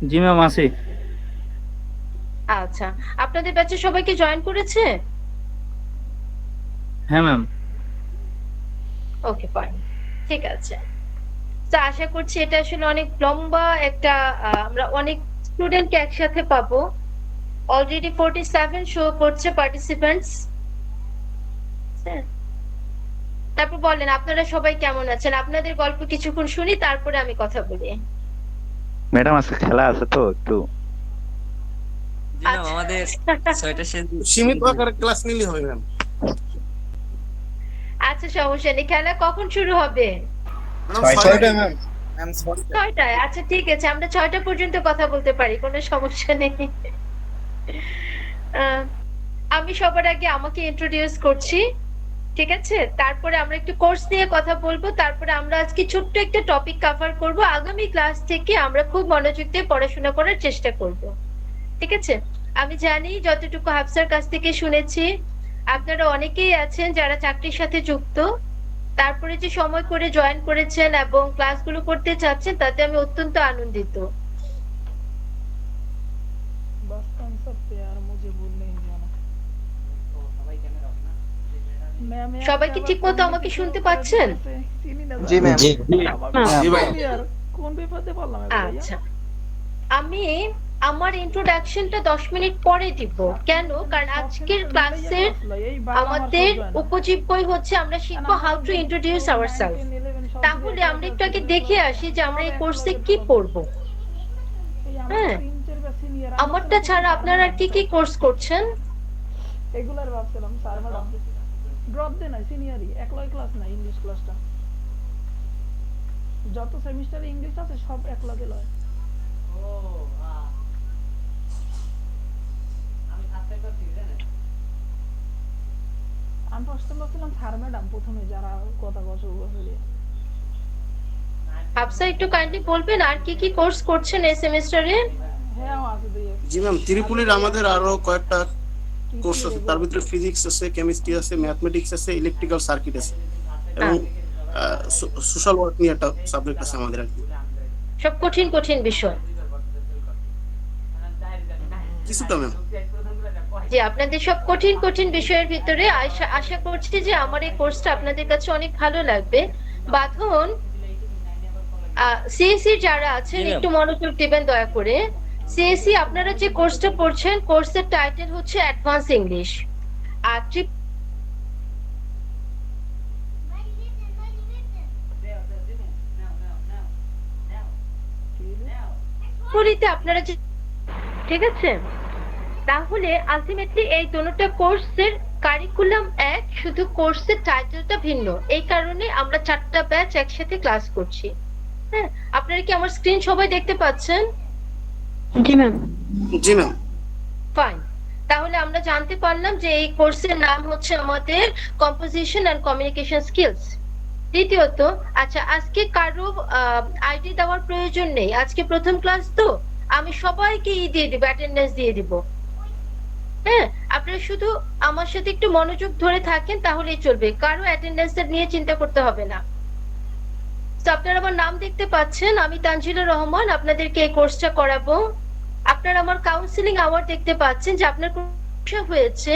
জি ma'am আছি। আচ্ছা, আপনাদের ব্যাচে সবাই কি জয়েন করেছে? হ্যাঁ ম্যাম। ওকে ফাইন, ঠিক আছে। তো আশা করছি এটা আসলে অনেক লম্বা একটা আমরা অনেক স্টুডেন্টকে একসাথে পাবো। অলরেডি 47 শো করছে পার্টিসিপেন্টস। তারপর বলেন আপনারা সবাই কেমন আছেন, আপনাদের গল্প কিছুক্ষণ শুনি তারপরে আমি কথা বলি। ম্যাডাম আজকে খেলা আছে তো একটু। জি ম্যাম, আচ্ছা। আমাদের 6টা সীমিত আকারে ক্লাস নিলে হবে ম্যাম। আচ্ছা, সমস্যা নেই। খেলা কখন শুরু হবে? ম্যাম ছয়টায় ম্যাম। 6টায়? আচ্ছা ঠিক আছে, আমরা 6টা পর্যন্ত কথা বলতে পারি, কোনো সমস্যা নেই। আহ, আমি সবার আগে আমাকে ইন্ট্রোডিউস করছি, ঠিক আছে? তারপরে আমরা একটু কোর্স নিয়ে কথা বলবো, তারপরে আমরা আজকে ছোট্ট একটা টপিক কভার করব। আগামী ক্লাস থেকে আমরা খুব মনোযোগ দিয়ে পড়াশোনা করার চেষ্টা করব, ঠিক আছে? আমি জানি, যতটুকু হাফসার কাছ থেকে শুনেছি, আপনারা অনেকেই আছেন যারা চাকরির সাথে যুক্ত। তারপরে যে সময় করে জয়েন করেছেন এবং ক্লাসগুলো করতে চাচ্ছেন, তাতে আমি অত্যন্ত আনন্দিত। बस आंसर पे यार मुझे भूल नहीं जाना। मैम यार সবাই কি ঠিক মতো আমাকে শুনতে পাচ্ছেন? জি ম্যাম। জি ভাই। यार कौन पेपर दे पारलाम है भैया? আচ্ছা, আমি আমার ইন্ট্রোডাকশনটা 10 মিনিট পরে দিব। কেন? কারণ আজকের ক্লাসের আমাদের উপজীব্যই হচ্ছে আমরা শিখবো হাউ টু ইন্ট্রোডিউস আওয়ারসেলফ। তাহলে আমরা একটু আগে দেখে আসি যে আমরা এই কোর্সে কি পড়বো। হ্যাঁ, আমারটা ছাড়া আপনারা আর কি কি কোর্স করছেন? রেগুলার ভাবছিলাম স্যার ম্যাডাম ড্রপ দেন না সিনিয়রই একলাই ক্লাস না ইংলিশ ক্লাসটা যত সেমিস্টারে ইংলিশ আছে সব একলাগে লয়। আমি ফার্স্ট ভাবছিলাম স্যার ম্যাডাম প্রথমে যারা কথা বসে বসে আফসা একটু কাইন্ডলি বলবেন আর কি কি কোর্স করছেন এই সেমিস্টারে? হ্যাঁ আছে দুই জি ম্যাম, ত্রিপুলির আমাদের আরো কয়েকটা কোর্স আছে, তার ভিতরে ফিজিক্স আছে, কেমিস্ট্রি আছে, ম্যাথমেটিক্স আছে, ইলেকট্রিক্যাল সার্কিট আছে এবং সোশ্যাল ওয়ার্ক নিয়ে একটা সাবজেক্ট আছে আমাদের আর কি। সব কঠিন কঠিন বিষয়। কিছুটা ম্যাম। যে আপনাদের সব কঠিন কঠিন বিষয়ের ভিতরে আশা করছি যে আমার এই কোর্সটা আপনাদের কাছে অনেক ভালো লাগবে। বাঁধন সিএসসি যারা আছেন জি ম্যাম। একটু মনোযোগ দিবেন দয়া করে। সিএসসি আপনারা যে কোর্সটা পড়ছেন, কোর্সের টাইটেল হচ্ছে অ্যাডভান্স ইংলিশ। আর ত্রিপুলিতে আপনারা যে, ঠিক আছে? তাহলে আলটিমেটলি এই দুটোটা কোর্সের কারিকুলাম এক, শুধু কোর্সের টাইটেলটা ভিন্ন। এই কারণে আমরা 4টা ব্যাচ একসাথে ক্লাস করছি। হ্যাঁ, আপনারা কি আমার স্ক্রিন সবাই দেখতে পাচ্ছেন? জি ম্যাম। জি ম্যাম। ফাইন, তাহলে আমরা জানতে পারলাম যে এই কোর্সের নাম হচ্ছে আমাদের কম্পোজিশন এন্ড কমিউনিকেশন স্কিলস। দ্বিতীয়ত, আচ্ছা আজকে কারো আইডি দেওয়ার প্রয়োজন নেই, আজকে প্রথম ক্লাস তো আমি সবাইকে দিয়ে দিব, অ্যাটেন্ডেন্স দিয়ে দিব। হ্যাঁ, আপনারা শুধু আমার সাথে একটু মনোযোগ ধরে থাকেন তাহলেই চলবে, কারো অ্যাটেন্ডেন্সটা নিয়ে চিন্তা করতে হবে না। তো আপনারা আমার নাম দেখতে পাচ্ছেন, আমি তানজিলা রহমান, আপনাদেরকে এই কোর্সটা করাবো। আপনারা আমার কাউন্সিলিং আওয়ার দেখতে পাচ্ছেন, যে আপনার সমস্যা হয়েছে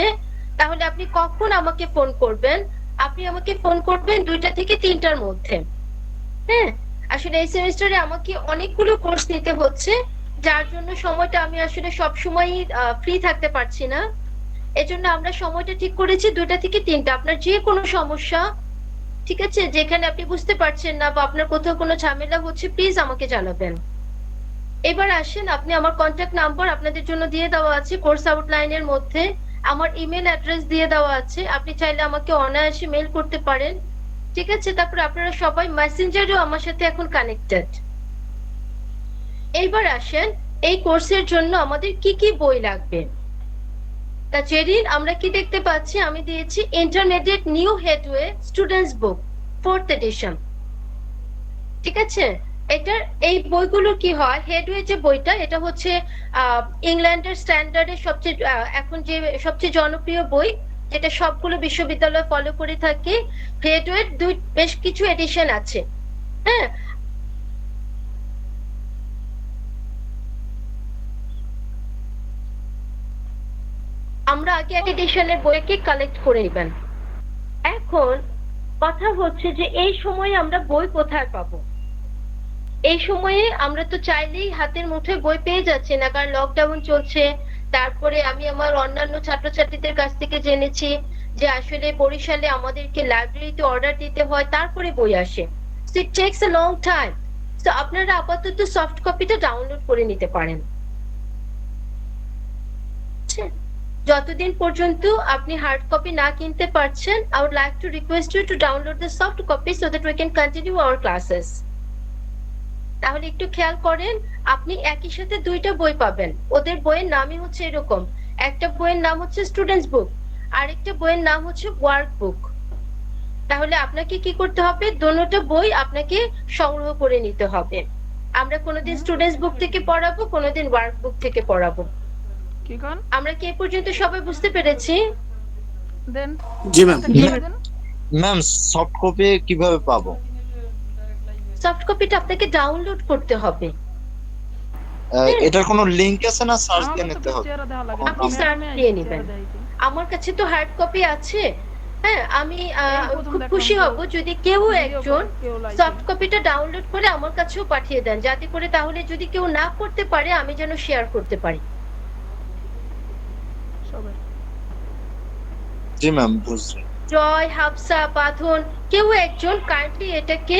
তাহলে আপনি কখন আমাকে ফোন করবেন? আপনি আমাকে ফোন করবেন 2টা থেকে 3টার মধ্যে। হ্যাঁ, আসলে এই সেমিস্টারে আমাকে অনেকগুলো কোর্স নিতে হচ্ছে, যার জন্য সময়টা আমি আসলে সব সময় ফ্রি থাকতে পারছি না। এজন্য আমরা সময়টা ঠিক করেছি 2টা থেকে 3টা। আপনার যে কোনো সমস্যা, ঠিক আছে, যেখানে আপনি বুঝতে পারছেন না বা আপনার কোথাও কোনো ঝামেলা হচ্ছে, প্লিজ আমাকে জানাবেন। এবার আসেন, আপনি আমার কন্ট্যাক্ট নাম্বার আপনাদের জন্য দিয়ে দেওয়া আছে কোর্স আউটলাইনের মধ্যে, আমার ইমেল অ্যাড্রেস দিয়ে দেওয়া আছে, আপনি চাইলে আমাকে অনায়াসে মেল করতে পারেন, ঠিক আছে? তারপর আপনারা সবাই মেসেঞ্জারেও আমার সাথে এখন কানেক্টেড। এইবার আসেন, এই কোর্সের জন্য আমাদের কি কি বই লাগবে। তা জেরিন, আমরা কি দেখতে পাচ্ছি, আমি দিয়েছি ইন্টারমিডিয়েট নিউ হেডওয়ে স্টুডেন্টস বুক 4th এডিশন, ঠিক আছে? এটার এই বইগুলো কি হয়, হেডওয়ে যে বইটা, এটা হচ্ছে ইংল্যান্ডের স্ট্যান্ডার্ডের সবচেয়ে এখন যে সবচেয়ে জনপ্রিয় বই, যেটা সবগুলো বিশ্ববিদ্যালয় ফলো করে থাকে। হেডওয়ের বেশ কিছু এডিশন আছে। হ্যাঁ, আমরা আগে এডিশনের বইকে কালেক্ট করে নেবেন। এখন কথা হচ্ছে যে এই সময়ে আমরা বই কোথায় পাবো? এই সময়ে আমরা তো চাইলেই হাতের মুঠোয় বই পেয়ে যাচ্ছি না, কারণ লকডাউন চলছে। তারপরে আমি আমার অন্যান্য ছাত্রছাত্রীদের কাছ থেকে জেনেছি যে আসলে বরিশালে আমাদেরকে লাইব্রেরিতে অর্ডার দিতে হয়, তারপরে বই আসে। So it tax a long time. তো আপনারা আপাতত সফট কপিটা ডাউনলোড করে নিতে পারেন। যতদিন পর্যন্ত আপনি হার্ড কপি না কিনতে পারছেন, I would like to request you to download the soft copy so that we can continue our classes. তাহলে একটু খেয়াল করেন, আপনি একই সাথে দুইটা বই পাবেন। ওদের বইয়ের নামই হচ্ছে এরকম, একটা বইয়ের নাম হচ্ছে স্টুডেন্টস বুক, আরেকটা বইয়ের নাম হচ্ছে ওয়ার্ক বুক। তাহলে আপনাকে কি করতে হবে? দুটোটা বই আপনাকে সংগ্রহ করে নিতে হবে। আমরা কোনোদিন স্টুডেন্টস বুক থেকে পড়াবো, কোনোদিন ওয়ার্ক বুক থেকে পড়াবো। কি কোন? আমরা কি এ পর্যন্ত সবাই বুঝতে পেরেছি? দেন জি ম্যাম। ম্যাম সফট কপি কিভাবে পাবো? সফট কপিটা আপনাকে ডাউনলোড করতে হবে। এটার কোনো লিংক আছে না সার্চ দিয়ে নিতে হবে? আপনি সার্চ দিয়ে নেবেন। আমার কাছে তো হার্ড কপি আছে। হ্যাঁ, আমি খুব খুশি হব যদি কেউ একজন সফট কপিটা ডাউনলোড করে আমার কাছেও পাঠিয়ে দেন, যাতে করে তাহলে যদি কেউ না করতে পারে আমি যেন শেয়ার করতে পারি। জি ম্যাম, বুঝছি। জয়, হাফসা, বাঁধন, কেউ একজন কাইন্ডলি এটাকে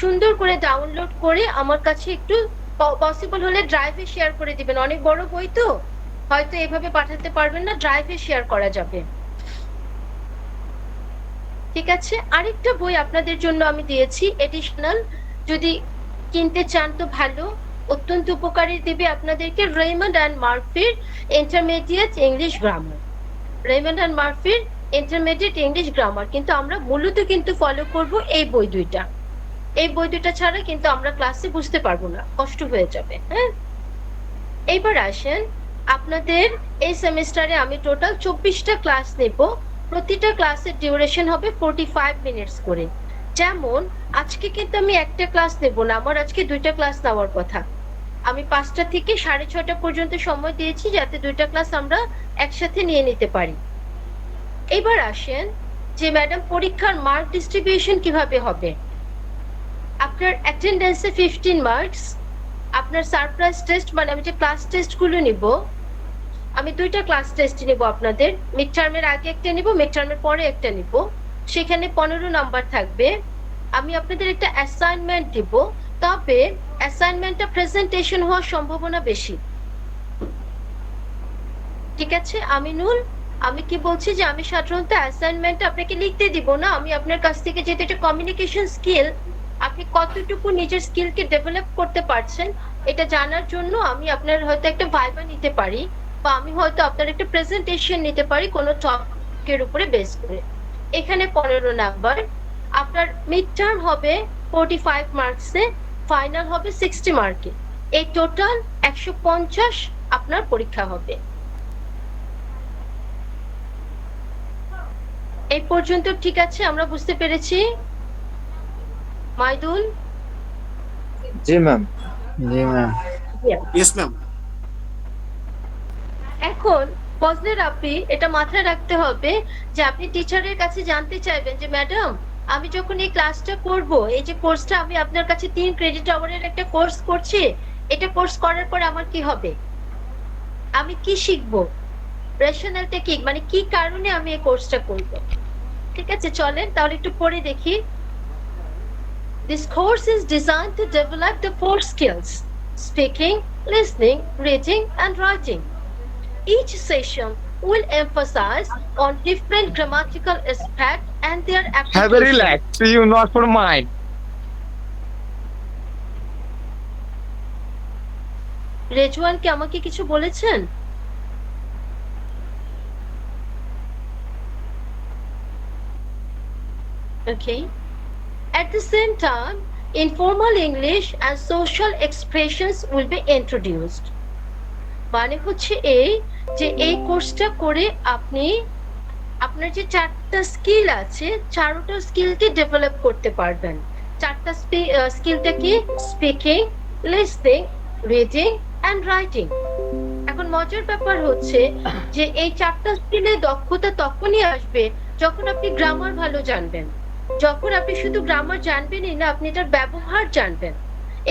সুন্দর করে ডাউনলোড করে আমার কাছে একটু পসিবল হলে ড্রাইভে শেয়ার করে দিবেন। অনেক বড় বই তো হয়তো এভাবে পাঠাতে পারবেন না, ড্রাইভে শেয়ার করা যাবে। ঠিক আছে, আরেকটা বই আপনাদের জন্য আমি দিয়েছি এডিশনাল, যদি কিনতে চান তো ভালো, অত্যন্ত উপকারী দিবে আপনাদেরকে। রেইমন্ড অ্যান্ড মার্ফির intermediate English grammar. Raymond and মার্ফির ইন্টারমিডিয়েট ইংলিশ গ্রামার কিন্তু আমরা মূলত কিন্তু ফলো করব এই বই দুইটা। এই বই দুইটা ছাড়া কিন্তু আমরা ক্লাসে বুঝতে পারবো না, কষ্ট হয়ে যাবে। হ্যাঁ, এইবার আসেন, আপনাদের এই সেমিস্টারে আমি টোটাল 24টা ক্লাস নেব। প্রতিটা ক্লাসের ডিউরেশন হবে 45 মিনিটস করে। যেমন আজকে কিন্তু আমি একটা ক্লাস নেব না, আমার আজকে দুইটা ক্লাস নেওয়ার কথা। আমি 5টা থেকে 6:30 পর্যন্ত সময় দিয়েছি যাতে দুইটা ক্লাস আমরা একসাথে নিয়ে নিতে পারি। এবার আসেন যে ম্যাডাম পরীক্ষার মার্ক ডিস্ট্রিবিউশন কিভাবে হবে। আপনার অ্যাটেন্ডেন্সে 15 মার্কস, আপনার সারপ্রাইজ টেস্ট মানে আমি যে ক্লাস টেস্টগুলো নিব, আমি দুইটা ক্লাস টেস্ট নিব আপনাদের। মিড টার্মের আগে একটা নিব, মিড টার্মের পরে একটা নিব, সেখানে 15 নাম্বার থাকবে। আমি আপনাদের একটা অ্যাসাইনমেন্ট দিব, তবে অ্যাসাইনমেন্টটা প্রেজেন্টেশন হওয়ার সম্ভাবনা বেশি। ঠিক আছে আমিনুল, আমি কি বলছি যে আমি সাধারণত অ্যাসাইনমেন্ট আপনাকে লিখতে দিব না, আমি আপনার কাছ থেকে যেহেতু এটা কমিউনিকেশন স্কিল, আপনি কতটুকু নিজের স্কিলকে ডেভেলপ করতে পারছেন এটা জানার জন্য আমি আপনার হয়তো একটা ভাইবা নিতে পারি, বা আমি হয়তো আপনার একটা প্রেজেন্টেশন নিতে পারি কোনো টপিকের উপরে বেস করে। এখানে 15 নাম্বার, আপনার মিড টার্ম হবে 45 মার্কসে, ফাইনাল হবে 60 মার্কে। এই টোটাল 150 আপনার পরীক্ষা হবে। এই পর্যন্ত ঠিক আছে, আমরা বুঝতে পেরেছি? মাইদুল? জি ম্যাম। জি ম্যাম। Yes ma'am. এখন ফজলের আপনি এটা মাথায় রাখতে হবে যে আপনি টিচারের কাছে জানতে চাইবেন যে ম্যাডাম আমি যখন এই ক্লাসটা করব, এই যে কোর্সটা আমি আপনার কাছে 3 ক্রেডিট আওয়ারের একটা কোর্স করছি, এটা কোর্স করার পর আমার কি হবে, আমি কি শিখবো, রেশনাল টেকনিক মানে কি কারণে আমি এই কোর্সটা করব। ঠিক আছে, চলেন তাহলে একটু পড়ে দেখি। This course is designed to develop the 4 skills: speaking, listening, reading, and writing. Each session will emphasize on different grammatical aspects and their application. Have a relax. See you not for mine. Rezwan কি আমাকে কিছু বলেছেন? Okay. At the same time, informal English and social expressions will be introduced. মানে হচ্ছে এই যে এই কোর্সটা করে আপনি আপনার যে 4টা স্কিল আছে 4টা স্কিলকে ডেভেলপ করতে পারবেন। 4টা স্কিলটা কি? Speaking, listening, reading and writing. এখন মজার ব্যাপার হচ্ছে যে এই 4টা স্কিলে দক্ষতা তখনই আসবে যখন আপনি গ্রামার ভালো জানবেন। যখন আপনি শুধু গ্রামার জানবেনই না, আপনি এটার ব্যবহার জানবেন।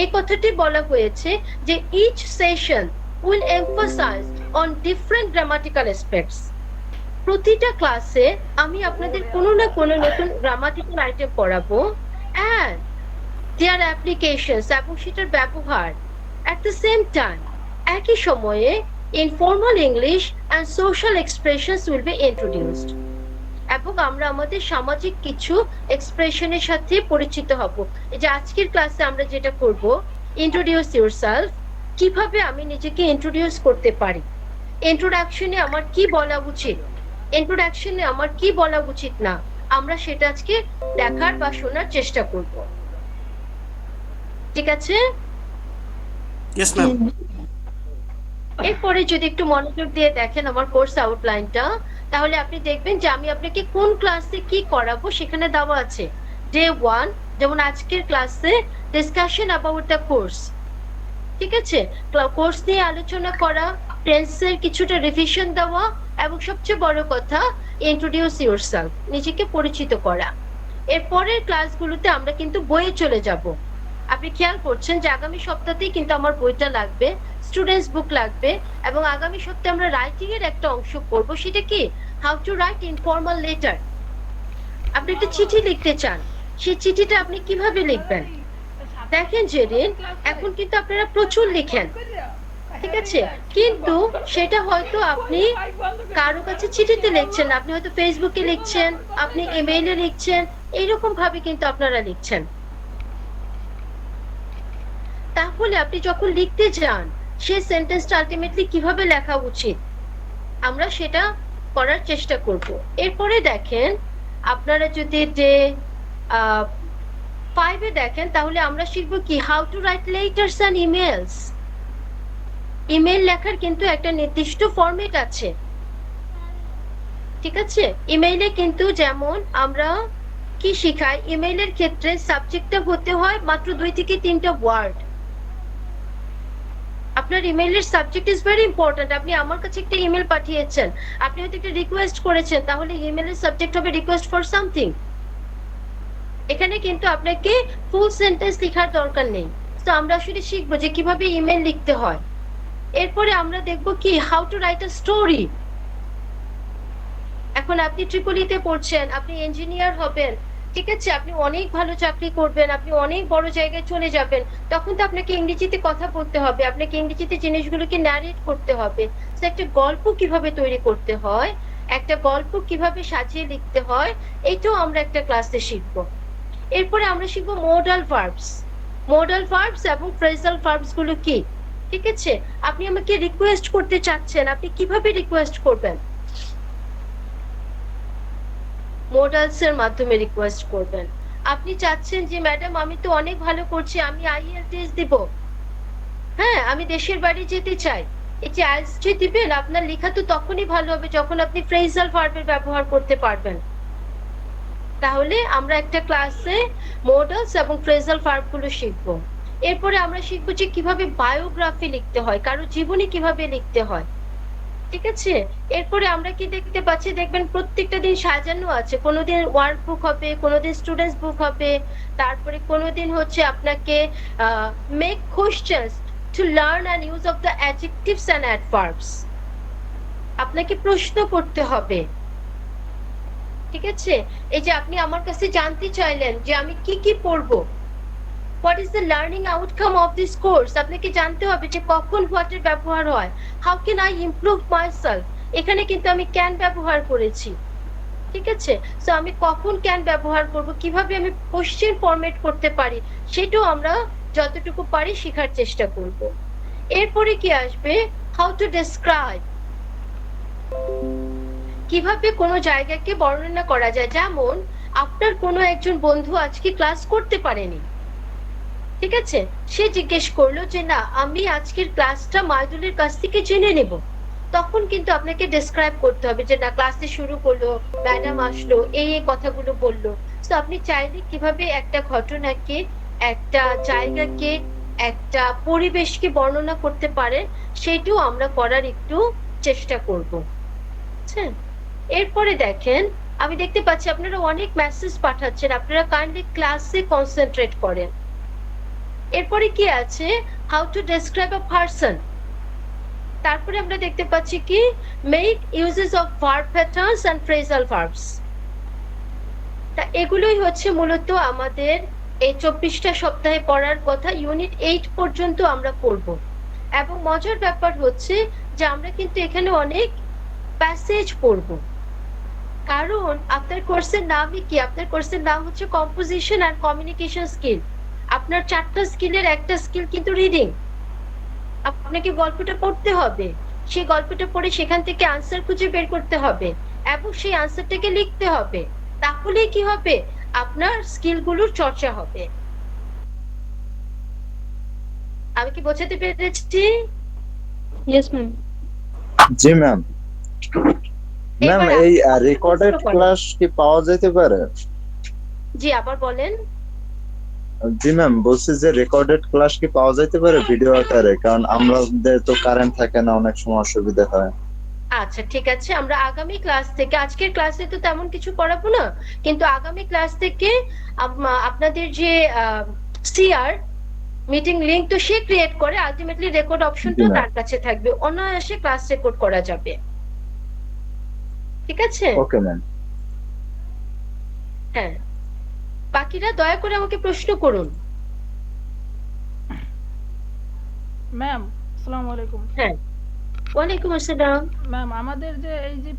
এই কথাটি বলা হয়েছে যে each session will emphasize on different grammatical aspects. প্রতিটা ক্লাসে আমি আপনাদের কোনো না কোনো নতুন গ্রামাটিক্যাল আইটেম পড়াবো and their applications এবং সেটার ব্যবহার। at the same time একই সময়ে informal English and social expressions will be introduced এবং আমরা আমাদের সামাজিক কিছু এক্সপ্রেশনের সাথে পরিচিত হব। এই যে আজকের ক্লাসে আমরা যেটা করব, ইন্ট্রোডিউস ইউরসেলফ, কিভাবে আমি নিজেকে ইন্ট্রোডিউস করতে পারি, ইন্ট্রোডাকশনে আমার কি বলা উচিত, ইন্ট্রোডাকশনে আমার কি বলা উচিত না, আমরা সেটা আজকে দেখার বা শোনার চেষ্টা করব। ঠিক আছে? Yes ma'am. এরপরে যদি একটু মনোযোগ দিয়ে দেখেন আমার কোর্স আউটলাইনটা, তাহলে আপনি দেখবেন যে আমি আপনাকে কোন ক্লাসে কি করাবো সেখানে দেওয়া আছে। ডে 1 যেমন আজকের ক্লাসে ডিসকাশন অ্যাবাউট দ্য কোর্স, ঠিক আছে, কোর্স নিয়ে আলোচনা করা, টেন্সের কিছুটা রিভিশন দেওয়া এবং সবচেয়ে বড় কথা ইন্ট্রোডিউস ইউরসেলফ, নিজেকে পরিচিত করা। এরপরের ক্লাসগুলোতে আমরা কিন্তু বইয়ে চলে যাব। আপনি খেয়াল করছেন যে আগামী সপ্তাহতেই কিন্তু আমার বইটা লাগবে, স্টুডেন্টস বুক লাগবে, এবং আগামী সপ্তাহে আমরা রাইটিং এর একটা অংশ পড়বো। সেটা কি? How to right informal letter. আপনি একটা চিঠি লিখতে চান, সেই চিঠিটা আপনি কিভাবে লিখবেন? দেখেন জেরিন, এখন কিন্তু আপনারা প্রচুর লিখেন, ঠিক আছে, কিন্তু সেটা হয়তো আপনি কারো কাছে চিঠিতে লিখছেন, আপনি হয়তো ফেসবুকে লিখছেন, আপনি ইমেইলে লিখছেন, এইরকম ভাবে কিন্তু আপনারা লিখছেন। তাহলে আপনি যখন লিখতে যান সেই সেন্টেন্সটা আলটিমেটলি কিভাবে লেখা উচিত, আমরা সেটা করার চেষ্টা করব। এরপরে দেখেন, আপনারা যদি ডে 5-এ দেখেন তাহলে আমরা শিখব কি, how to write letters and emails. Email লেখার কিন্তু একটা নির্দিষ্ট ফরম্যাট আছে, ঠিক আছে। ইমেইলে কিন্তু যেমন আমরা কি শিখাই, ইমেইলের ক্ষেত্রে সাবজেক্টটা হতে হয় মাত্র 2 থেকে 3টা ওয়ার্ড। আপনার ইমেইলের সাবজেক্ট ইজ ভেরি ইম্পর্টেন্ট। আপনি আমার কাছে একটা ইমেল পাঠিয়েছেন, আপনি হয়তো একটা রিকোয়েস্ট করেছেন, তাহলে ইমেইলের সাবজেক্ট হবে রিকোয়েস্ট ফর সামথিং। এখানে কিন্তু আপনাকে ফুল সেন্টেন্স লেখার দরকার নেই। তো আমরা আসলে শিখবো যে কিভাবে ইমেল লিখতে হয়। এরপরে আমরা দেখব কি, how to write a story. এখন আপনি ট্রিপলিতে পড়ছেন, আপনি ইঞ্জিনিয়ার হবেন, ঠিক আছে, আপনি অনেক ভালো চাকরি করবেন, আপনি অনেক বড় জায়গায় চলে যাবেন, তখন তো আপনাকে ইংরেজিতে কথা বলতে হবে, আপনাকে ইংরেজিতে জিনিসগুলোকে ন্যারেট করতে হবে। তো একটা গল্প কিভাবে তৈরি করতে হয়, একটা গল্প কিভাবে সাজিয়ে লিখতে হয়, এইটাও আমরা একটা ক্লাসে শিখবো। এরপরে আমরা শিখবো মোডাল ভার্বস। মোডাল ভার্বস এবং ফ্রেজাল ভার্বস গুলো কি, ঠিক আছে। আপনি আমাকে রিকোয়েস্ট করতে চাচ্ছেন, আপনি কিভাবে রিকোয়েস্ট করবেন? মোডালস এর মাধ্যমে রিকোয়েস্ট করবেন। আপনি চাচ্ছেন যে ম্যাডাম আমি তো অনেক ভালো করছি, আমি আইএলটিএস দিব, হ্যাঁ আমি দেশের বাড়ি যেতে চাই, এই যে আইএলটিএস যে দিবেন, আপনার লেখা তো তখনই ভালো হবে যখন আপনি ফ্রেজাল ভার্বের ব্যবহার করতে পারবেন। তাহলে আমরা একটা ক্লাসে মোডালস এবং ফ্রেজাল ভার্ব গুলো শিখবো। এরপরে আমরা শিখবো যে কিভাবে বায়োগ্রাফি লিখতে হয়, কারো জীবনী কিভাবে লিখতে হয়, ঠিক আছে। এরপরে আমরা কি দেখতে পাচ্ছি, দেখবেন প্রত্যেকটা দিন সাজানো আছে, কোনোদিন ওয়ার্ক বুক হবে, কোনোদিন স্টুডেন্টস বুক হবে, তারপরে কোনোদিন হচ্ছে আপনাকে make questions to learn and use of the adjectives and adverbs. আপনাকে প্রশ্ন করতে হবে, ঠিক আছে। এই যে আপনি আমার কাছে জানতে চাইলেন যে আমি কি কি পড়বো, what is the learning outcome of this course, আপনাকে জানতে হবে যে কখন what এর ব্যবহার হয়, how can I improve myself। এখানে কিন্তু আমি ক্যান ব্যবহার করেছি, ঠিক আছে। সো আমি কখন ক্যান ব্যবহার করব, কিভাবে আমি কোশ্চেন ফরম্যাট করতে পারি, সেটাও আমরা যতটুকু পারি শেখার চেষ্টা করব। এরপরে কি আসবে, how to describe, কিভাবে কোনো জায়গাকে বর্ণনা করা যায়। যেমন আপনার কোনো একজন বন্ধু আজকে ক্লাস করতে পারেনি, ঠিক আছে, সে জিজ্ঞেস করলো যে না আমি আজকের ক্লাসটা মাইদুলের কাছ থেকে জেনে নেব, তখন কিন্তু আপনাকে ডেসক্রাইব করতে হবে যে না ক্লাসে শুরু করলো, ম্যাডাম আসলো, এই এই কথাগুলো বললো। তো আপনি চাইলে কিভাবে একটা ঘটনাকে, একটা জায়গাকে একটা পরিবেশকে বর্ণনা করতে পারেন, সেটাও আমরা করার একটু চেষ্টা করব। বুঝছেন? এরপরে দেখেন, আমি দেখতে পাচ্ছি আপনারা অনেক মেসেজ পাঠাচ্ছেন, আপনারা কাইন্ডলি ক্লাসে কনসেন্ট্রেট করেন। এরপরে কি আছে, how to describe a person. তারপরে আমরা দেখতে পাচ্ছি কি, make uses of verb patterns and phrasal verbs. তা এগুলোই হচ্ছে মূলত আমাদের এই 24টা সপ্তাহে পড়ার কথা। ইউনিট 8 পর্যন্ত আমরা পড়ব। এবং মজার ব্যাপার হচ্ছে যে আমরা কিন্তু এখানে অনেক প্যাসেজ পড়ব, কারণ আপনার কোর্সের নামই কি, আপনার কোর্সের নাম হচ্ছে কম্পোজিশন এন্ড কমিউনিকেশন স্কিল। আপনার 4টা স্কিলের একটা স্কিল কিন্তু রিডিং। আপনাকে গল্পটা পড়তে হবে, সেই গল্পটা পড়ে সেখান থেকে আনসার খুঁজে বের করতে হবে এবং সেই আনসারটাকে লিখতে হবে। তাহলে কি হবে, আপনার স্কিলগুলোর চর্চা হবে। আমি কি বোঝাতে পেরেছি? Yes ma'am. জি ম্যাম। ম্যাম, এবার এই আপনি রেকর্ডেড প্রশ্ন করেন। ক্লাস কি পাওয়া যেতে পারে? জি, আবার বলেন। জি ম্যাম, বলছি যে রেকর্ডেড ক্লাস কি পাওয়া যেতে পারে ভিডিও আকারে? কারণ আমাদের তো কারেন্ট থাকে না, অনেক সময় অসুবিধা হয়। আচ্ছা, ঠিক আছে, আমরা আগামী ক্লাস থেকে, আজকের ক্লাসে তো তেমন কিছু করাবো না, কিন্তু আগামী ক্লাস থেকে আপনাদের যে সিআর মিটিং লিংক তো সে ক্রিয়েট করে, আলটিমেটলি রেকর্ড অপশনটাও তার কাছে থাকবে, অনায়াসে ক্লাস রেকর্ড করা যাবে। ঠিক আছে? Okay ma'am. হ্যাঁ, বাকিরা দয়া করে আমাকে প্রশ্ন করুন। ম্যাম আসসালামু আলাইকুম। হ্যাঁ, ওয়ালাইকুম আসসালাম। ম্যাম, আমাদের যে এই যে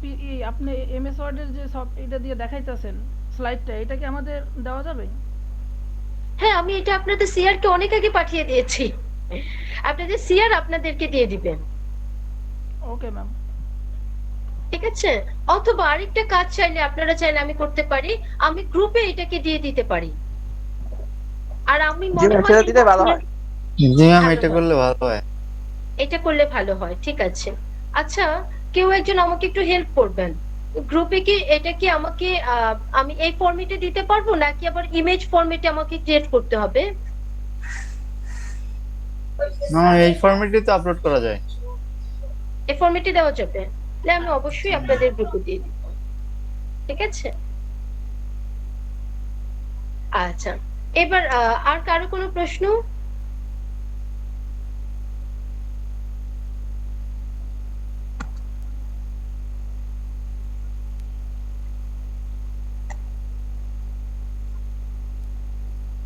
আপনি এমএস ওয়ার্ডের যে সব এটা দিয়ে দেখাইতেছেন স্লাইডটা, এটা কি আমাদের দেওয়া যাবে? হ্যাঁ, আমি এটা আপনাদের সিআর কে অনেক আগে পাঠিয়ে দিয়েছি, আপনাদের সিআর আপনাদেরকে দিয়ে দিবেন। Okay ma'am. ঠিক আছে? অথবা আরেকটা কাজ চাইলে, আপনারা চাইলে আমি করতে পারি, আমি গ্রুপে এটাকে দিয়ে দিতে পারি। আর আমি মনে হয় সেটা দিলে ভালো হয়। জি ম্যাম, ভালো এটা হয়। করলে ভালো হয়। এটা করলে ভালো হয়, ঠিক আছে। আচ্ছা, কেউ একজন আমাকে একটু হেল্প করবেন, গ্রুপে কি এটা কি আমাকে আমি এই ফরম্যাটে দিতে পারবো, নাকি আবার ইমেজ ফরম্যাটে আমাকে ক্রিয়েট করতে হবে? না, এই ফরম্যাটে তো আপলোড করা যায়। এই ফরম্যাটে দেওয়া যাবে? তাহলে আমি অবশ্যই আপনাদের গ্রুপে দিয়ে দিব। ঠিক আছে? আচ্ছা, এবার আর কারো কোনো প্রশ্ন?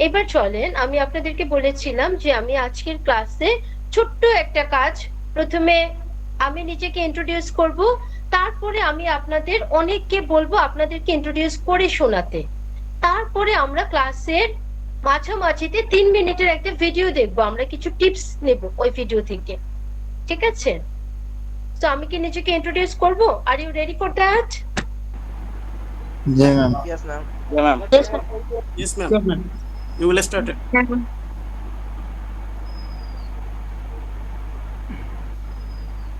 এবার চলেন, আমি আপনাদেরকে বলেছিলাম যে আমি আজকের ক্লাসে ছোট্ট একটা কাজ, প্রথমে আমি নিজেকে ইন্ট্রোডিউস করব, তারপরে আমি আপনাদের অনেককে বলবো আপনাদেরকে ইন্ট্রোডিউস করে শোনাতে, তারপরে আমরা ক্লাসের মাঝামাঝিতে 3 মিনিটের একটা ভিডিও দেখবো, আমরা কিছু টিপস নেব ওই ভিডিও থেকে। ঠিক আছে? তো আমি কি নিজেকে ইন্ট্রোডিউস করব? Are you ready for that? G ma'am. Yes ma'am. Yes, ma'am. You will start it.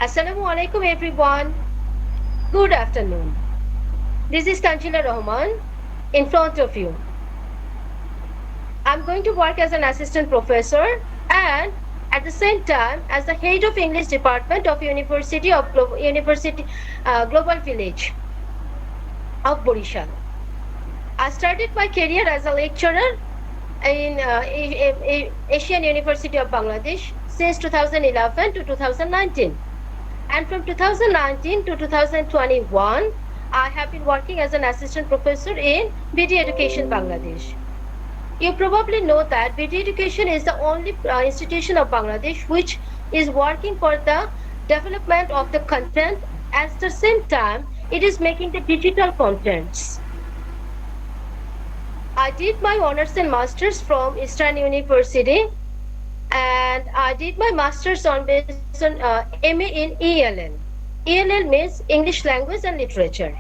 Assalamu alaikum everyone. Good afternoon. This is Tanjila Rahman in front of you. I'm going to work as an assistant professor and at the same time as the head of English department of Global Village of Borishal. I started my career as a lecturer in Asian University of Bangladesh since 2011 to 2019. And from 2019 to 2021, I have been working as an assistant professor in BD Education Bangladesh. You probably know that BD Education is the only institution of Bangladesh which is working for the development of the content. At the same time, it is making the digital contents. I did my honors and masters from Eastern University, and I did my master's on MA in ELL. ELL means English Language and Literature.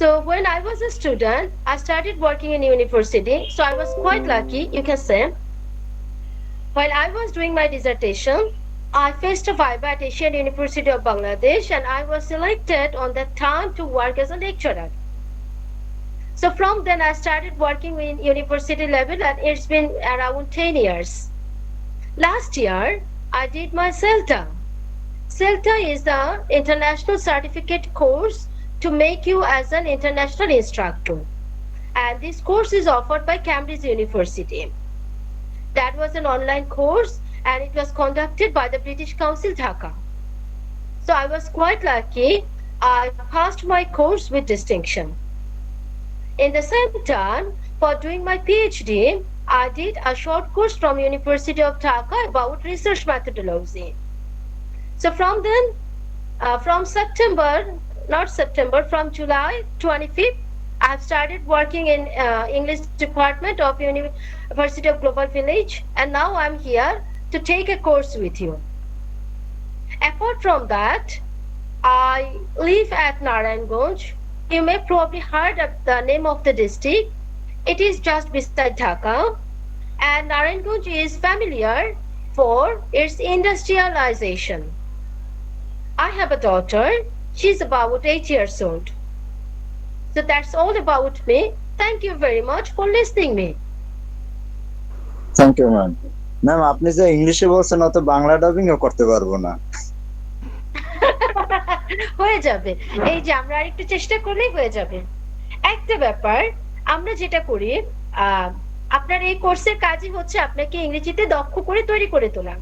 So when I was a student, I started working in university, so I was quite lucky, you can say. While I was doing my dissertation, I faced a viva at Asian University of Bangladesh, and I was selected on that time to work as a lecturer. So from then I started working in university level, and it's been around 10 years. Last year, I did my CELTA. CELTA is the international certificate course to make you as an international instructor. And this course is offered by Cambridge University. That was an online course and it was conducted by the British Council Dhaka. So I was quite lucky. I passed my course with distinction. In the same time, for doing my PhD, I did a short course from University of Dhaka about research methodology. So from then, from July 25th, I have started working in English department of University of Global Village, and now I'm here to take a course with you. Apart from that, I live at Narayanganj. You may probably heard of the name of the district. It is just beside Dhaka, and Narayanganj is familiar for its industrialization. I have a daughter. She's about 8 years old. So that's all about me. Thank you very much for listening me. Thank you ma'am. Ma'am আপনি যে ইংলিশে বলছেন অত বাংলা ডাবিংও করতে পারবো না। হয়ে যাবে, এই যে আমরা আরেকটু চেষ্টা করলেই হয়ে যাবে। একটা ব্যাপার আমরা যেটা করি, আপনার এই কোর্সের কাজই হচ্ছে আপনাকে ইংরেজিতে দক্ষ করে তৈরি করে তোলা।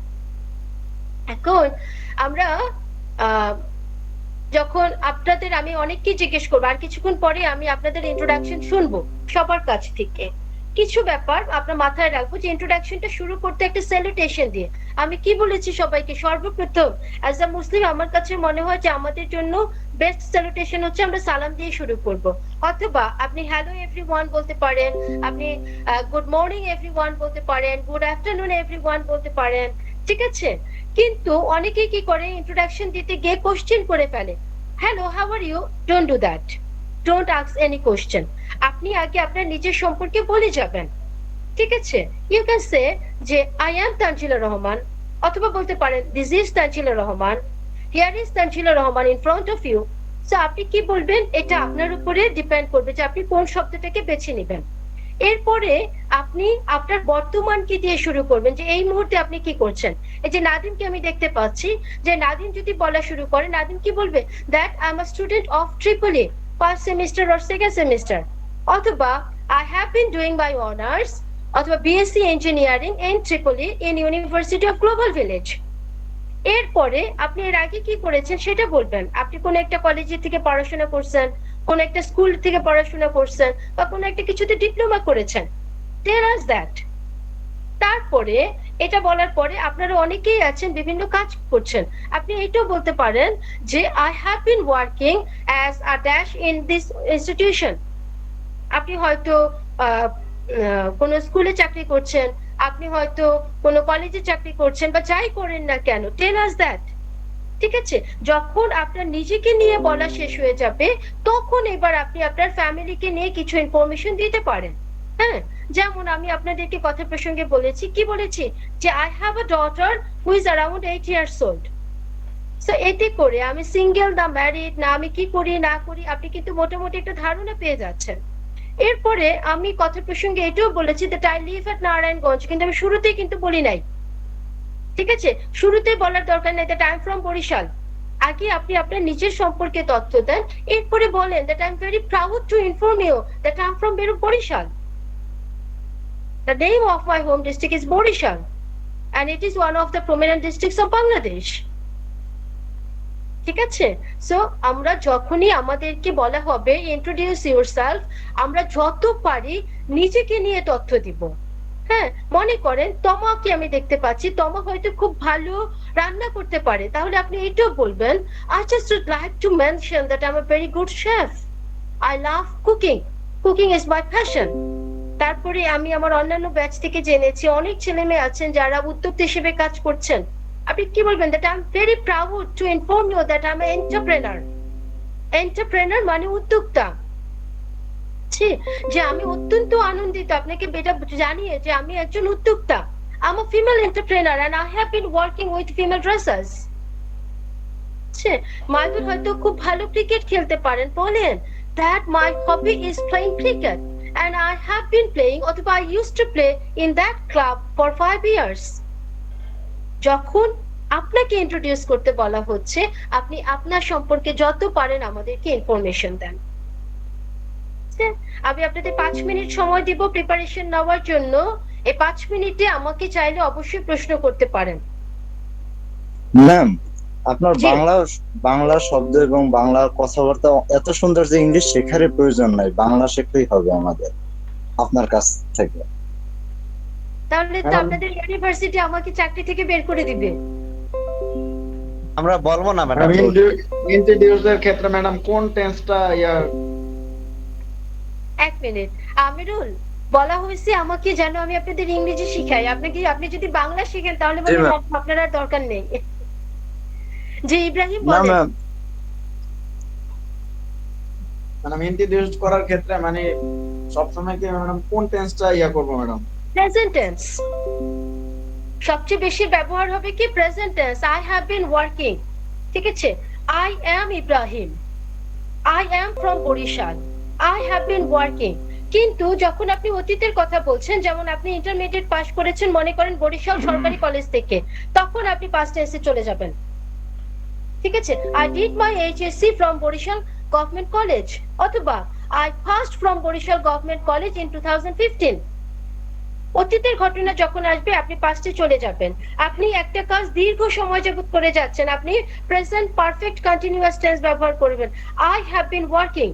এখন আমরা যখন আপনাদের আমি অনেককেই জিজ্ঞেস করবো, আর কিছুক্ষণ পরে আমি আপনাদের ইন্ট্রোডাকশন শুনবো সবার কাছ থেকে। কিছু ব্যাপার আপনার মাথায় রাখবো যে ইন্ট্রোডাকশনটা শুরু করতে একটা স্যালুটেশন দিয়ে। আমি কি বলেছি সবাইকে? সর্বপ্রথম অ্যাজ আ মুসলিম আমার কাছে মনে হয় যে আমাদের জন্য বেস্ট স্যালুটেশন হচ্ছে আমরা সালাম দিয়ে শুরু করব। অথবা আপনি হ্যালো এভরিওয়ান বলতে পারেন, আপনি গুড মর্নিং এভরিওয়ান বলতে পারেন, গুড আফটারনুন এভরিওয়ান বলতে পারেন, ঠিক আছে? কিন্তু অনেকেই কি করে ইন্ট্রোডাকশন দিতে গিয়ে কোশ্চেন করে ফেলে। Hello, how are you? Don't do that. Don't ask any question. আপনি আগে আপনার নিজের সম্পর্কে বলে যাবেন, ঠিক আছে? ইউ ক্যান সে যে আই অ্যাম তানজিলা রহমান, অথবা বলতে পারেন this is Tanjila Rahman, here is Tanjila Rahman in front of you. So আপনি কি বলবেন এটা আপনার উপরে ডিপেন্ড করবে যে আপনি কোন শব্দটাকে বেছে নেবেন। এরপরে আপনি আপনার বর্তমানকে দিয়ে শুরু করবেন যে এই মুহূর্তে আপনি কি করছেন। এই যে নাদিমকে আমি দেখতে পাচ্ছি, যে নাদিম যদি বলা শুরু করে, নাদিম কি বলবে? That I am a student of triple A, first semester or second semester, অথবা I have been doing my honours অথবা BSc engineering in triple A in University of Global Village. এরপরে আপনি এর আগে কি করেছেন সেটা বলবেন। আপনি কোন একটা কলেজে থেকে পড়াশোনা করছেন, কোন একটা স্কুল থেকে পড়াশোনা করছেন, বা কোন একটা কিছুতে ডিপ্লোমা করেছেন। টেল আস দ্যাট। তারপরে এটা বলার পরে আপনারা অনেকেই আছেন বিভিন্ন কাজ করছেন, আপনি এটাও বলতে পারেন যে I have been working as a dash in this institution. আপনি হয়তো কোন স্কুলে চাকরি করছেন, আপনি হয়তো কোন কলেজে চাকরি করছেন, বা যাই করেন না কেন, টেল আস দ্যাট। ঠিক আছে? যখন আপনার নিজেকে নিয়ে বলা শেষ হয়ে যাবে, তখন এবার আপনি আপনার ফ্যামিলিকে নিয়ে কিছু ইনফরমেশন দিতে পারেন। হ্যাঁ, যেমন আমি আপনাদেরকে কথা প্রসঙ্গে বলেছি, কি বলেছি যে I have a daughter who is around 8 years old. So এতে করে আমি সিঙ্গেল না ম্যারিড, না আমি কি করি না করি, আপনি কিন্তু মোটামুটি একটা ধারণা পেয়ে যাচ্ছেন। এরপরে আমি কথা প্রসঙ্গে এটাও বলেছি that I live at Narayanganj, কিন্তু আমি শুরুতেই কিন্তু বলি নাই, ঠিক আছে? শুরুতেই বলার দরকার নাই that I am from Barishal. আগে আপনি আপনার নিজের সম্পর্কে তথ্য দেন, এরপরে বলেন that I am very proud to inform you that I am from Barishal. The name of my home district is Borishal, and it is one of the prominent districts of Bangladesh. ঠিক আছে? সো আমরা যখনই আমাদেরকে বলা হবে introduce yourself, আমরা যত পারি নিজেকে নিয়ে তথ্য দিব। হ্যাঁ, মনে করেন তমাকে আমি দেখতে পাচ্ছি, তমা হয়তো খুব ভালো রান্না করতে পারে, তাহলে আপনি এটাও বলবেন I just would like to mention that I am a very good chef, I love cooking, cooking is my passion. তারপরে আমি আমার অন্যান্য ব্যাচ থেকে জেনেছি অনেক ছেলে মেয়ে আছেন যারা উদ্যোক্তা হিসেবে কাজ করছেন। আপনি কি বলবেন? That I am very proud to inform you that I am entrepreneur. Entrepreneur মানে উদ্যোক্তা। যে আমি অত্যন্ত আনন্দিত আপনাকে এটা জানিয়ে যে আমি একজন উদ্যোক্তা। I am a female entrepreneur and I have been working with female dressers. Maidul হয়তো খুব ভালো ক্রিকেট খেলতে পারেন, বলেন that my hobby is playing cricket and I have been playing, or I used to play in that club for 5 years. যখন আপনাকে introduce করতে বলা হচ্ছে আপনি আপনার সম্পর্কে যত পারেন আমাদেরকে ইনফরমেশন দেন। ঠিক আছে? আমি আপনাদের 5 মিনিট সময় দিব প্রিপারেশন নেওয়ার জন্য। এই 5 মিনিটে আমাকে চাইলে অবশ্যই প্রশ্ন করতে পারেন। ম্যাম আপনার জি। বাংলা শব্দ এবং বাংলার কথাবার্তা এত সুন্দর যে ইংলিশ শেখারই প্রয়োজন নাই, বাংলা শেখাই হবে আমাদের আপনার কাছ থেকে। তাহলে তো আপনাদের ইউনিভার্সিটি আমাকে চাকরি থেকে বের করে দিবে। আমরা বলবো না ম্যাডাম। ইন্ট্রোডিউসের ক্ষেত্রে ম্যাডাম কোন টেন্সটা এক মিনিট আমিরুল, বলা হয়েছে আমাকে যেন আমি আপনাদের ইংরেজি শিখাই। আপনি যদি বাংলা শিখেন তাহলে জি, বলেন ম্যাম। আপনার আর দরকার নেই। জি ইব্রাহিম না বলেন। ম্যাম, ম্যাডাম ইন্ট্রোডিউস করার ক্ষেত্রে মানে সবসময় কি ম্যাডাম কোন টেন্সটা করব ম্যাডাম? প্রেজেন্ট টেন্স সবচেয়ে বেশি ব্যবহার হবে কি present tense. I have been working, ঠিক আছে। I am Ibrahim, I am from Barishal, I have been working. কিন্তু যখন আপনি অতীতের কথা বলছেন, যেমন আপনি ইন্টারমিডিয়েট পাস করেছেন মনে করেন বরিশাল সরকারি কলেজ থেকে, তখন আপনি পাস্ট টেন্সে চলে যাবেন, ঠিক আছে। I did my HSC from Barishal government college, অথবা I first from Barishal government college in 2015। অতীতের ঘটনা যখন আসবে আপনি পাস্টে চলে যাবেন। আপনি একটা কাজ দীর্ঘ সময় যাবত করে যাচ্ছেন, আপনি প্রেজেন্ট পারফেক্ট কন্টিনিউয়াস টেন্স ব্যবহার করবেন। I have been working,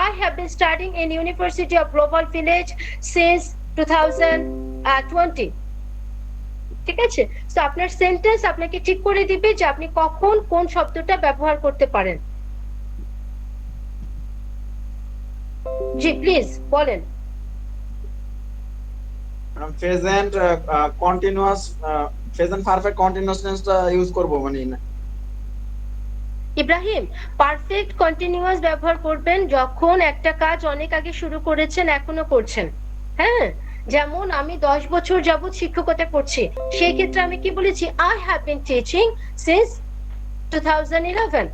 I have been studying in University of Global Village since 2020. ঠিক আছে? সো আপনার সেন্টেন্স আপনাকে ঠিক করে দিবে যে আপনি কখন কোন শব্দটা ব্যবহার করতে পারেন। জি প্লিজ বলেন। Madam present continuous present perfect continuous টেন্সটা ইউজ করব মানে না? ইব্রাহিম, পারফেক্ট কন্টিনিউয়াস ব্যবহার করবেন যখন একটা কাজ অনেক আগে শুরু করেছেন এখনো করছেন। হ্যাঁ, যেমন আমি 10 বছর যাবত শিক্ষকতা করছি, সেই ক্ষেত্রে আমি কি বলেছি? I have been teaching since 2011।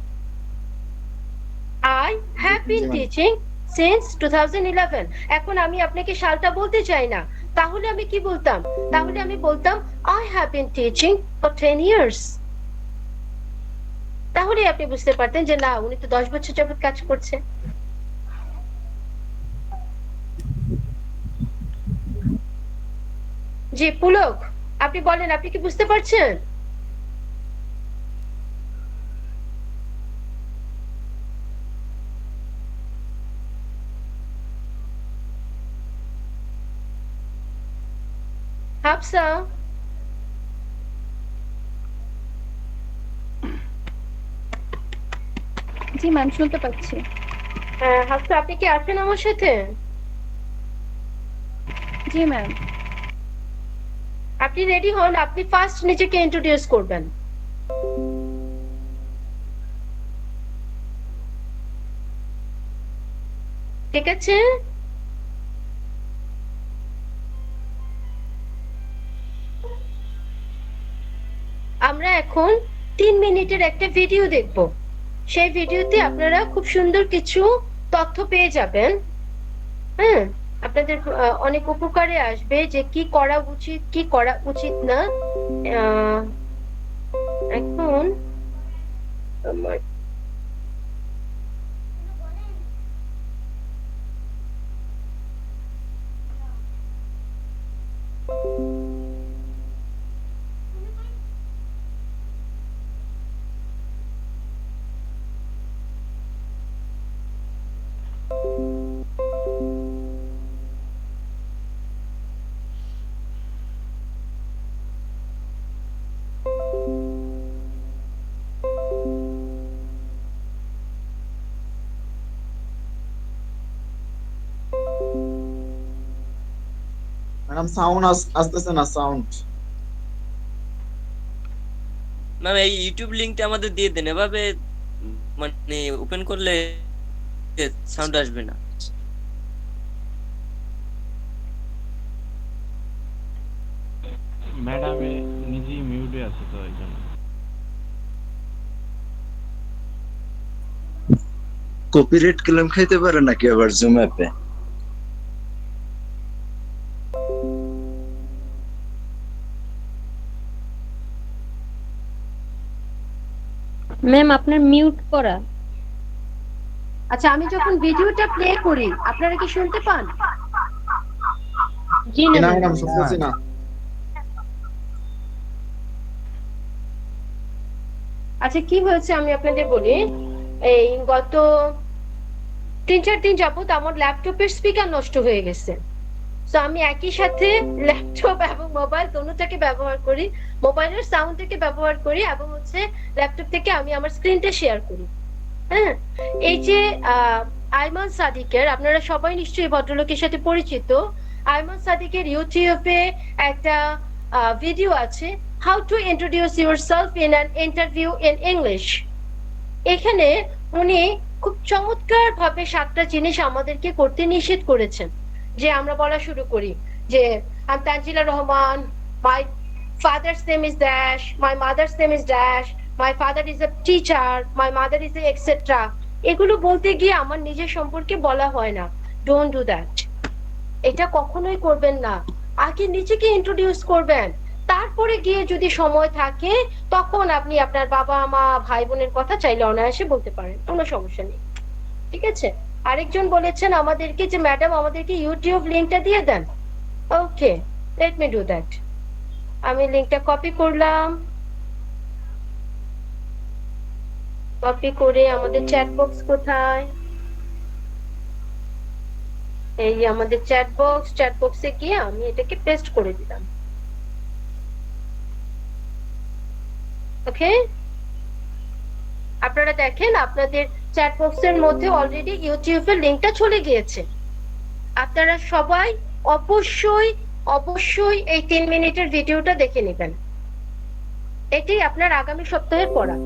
I have been teaching since 2011। এখন আমি আপনাকে সালটা বলতে চাই না, তাহলে আমি কি বলতাম? তাহলে আমি বলতাম I have been teaching for 10 years। তাহলে আপনি বুঝতে পারতেন যে না, উনি তো 10 বছর যাবত কাজ করছে। জি পুলক, আপনি বলেন, আপনি কি বুঝতে পারছেন? হাফসা, জি ম্যাম শুনতে পাচ্ছি। হ্যাঁ হাফসা, আপনি কি আছেন আমার সাথে? জি ম্যাম। আপনি রেডি হন, আপনি ফার্স্ট নিজেকে ইন্ট্রোডিউস করবেন। ঠিক আছে? আমরা এখন 3 মিনিটের একটা ভিডিও দেখব। সেই ভিডিওতে আপনারা খুব সুন্দর কিছু তথ্য পেয়ে যাবেন। হ্যাঁ, আপনাদের অনেক উপকারে আসবে যে কি করা উচিত কি করা উচিত না। এখন আমার ম্যাডাম সাউন্ড আসতেছে না সাউন্ড। ম্যাম এই ইউটিউব লিংকটা আমাদের দিয়ে দেন, এভাবে মানে ওপেন করলে সাউন্ড আসবে না। ম্যাডাম নিজেই মিউটে আছে তো এই জন্য। কপিরাইট ক্লেম খাইতে পারে নাকি আবার জুম অ্যাপে? ম্যাম আপনার মিউট করা। আচ্ছা, আমি যখন ভিডিওটা প্লে করি আপনারা কি শুনতে পান? জি না না ম্যাম। ম্যাডাম শুনতেছি না। আচ্ছা, কি হয়েছে আমি আপনাদের বলি। এই গত 3-4 দিন যাবত আমার ল্যাপটপের স্পিকার নষ্ট হয়ে গেছে। সো আমি একই সাথে ল্যাপটপ এবং মোবাইল দুটোটাকে ব্যবহার করি, মোবাইলের সাউন্ড থেকে ব্যবহার করি এবং হচ্ছে ল্যাপটপ থেকে আমি আমার স্ক্রিনটা শেয়ার করি। হ্যাঁ, এই যে আইমান সাদিকের, আপনারা সবাই নিশ্চয়ই ভদ্রলোকের সাথে পরিচিত। আইমান সাদিকের ইউটিউবে একটা ভিডিও আছে, how to introduce yourself in an interview in English. এখানে উনি খুব চমৎকার ভাবে 7টা জিনিস আমাদেরকে করতে নিষেধ করেছেন। যে আমরা বলা শুরু করি যে আমি Tanzila Rahman, my father's name is dash, my mother's name is dash, my father is a teacher, my mother is a etcetera. এগুলো বলতে গিয়ে আমার নিজের সম্পর্কে বলা হয় না। ডোন্ট ডু দ্যাট, এটা কখনোই করবেন না। আগে নিজেকে ইন্ট্রোডিউস করবেন, তারপরে গিয়ে যদি সময় থাকে তখন আপনি আপনার বাবা মা ভাই বোনের কথা চাইলে অনায়াসে বলতে পারেন, কোনো সমস্যা নেই। ঠিক আছে? আরেকজন বলেছেন আমাদেরকে যে ম্যাডাম আমাদেরকে ইউটিউব লিংকটা দিয়ে দেন। ওকে, লেট মি ডু দ্যাট। আমি লিংকটা কপি করলাম, কপি করে আমাদের চ্যাট বক্স কোথায়, এই আমাদের চ্যাট বক্সে গিয়ে আমি এটাকে পেস্ট করে দিলাম। ওকে, আপনারা দেখেন আপনাদের চ্যাট বক্সের মধ্যে অলরেডি ইউটিউবের লিংকটা চলে গিয়েছে। আপনারা সবাই অবশ্যই অবশ্যই এই 3 মিনিটের ভিডিওটা দেখে নেবেন। এটি আপনার আগামী সপ্তাহের পড়া।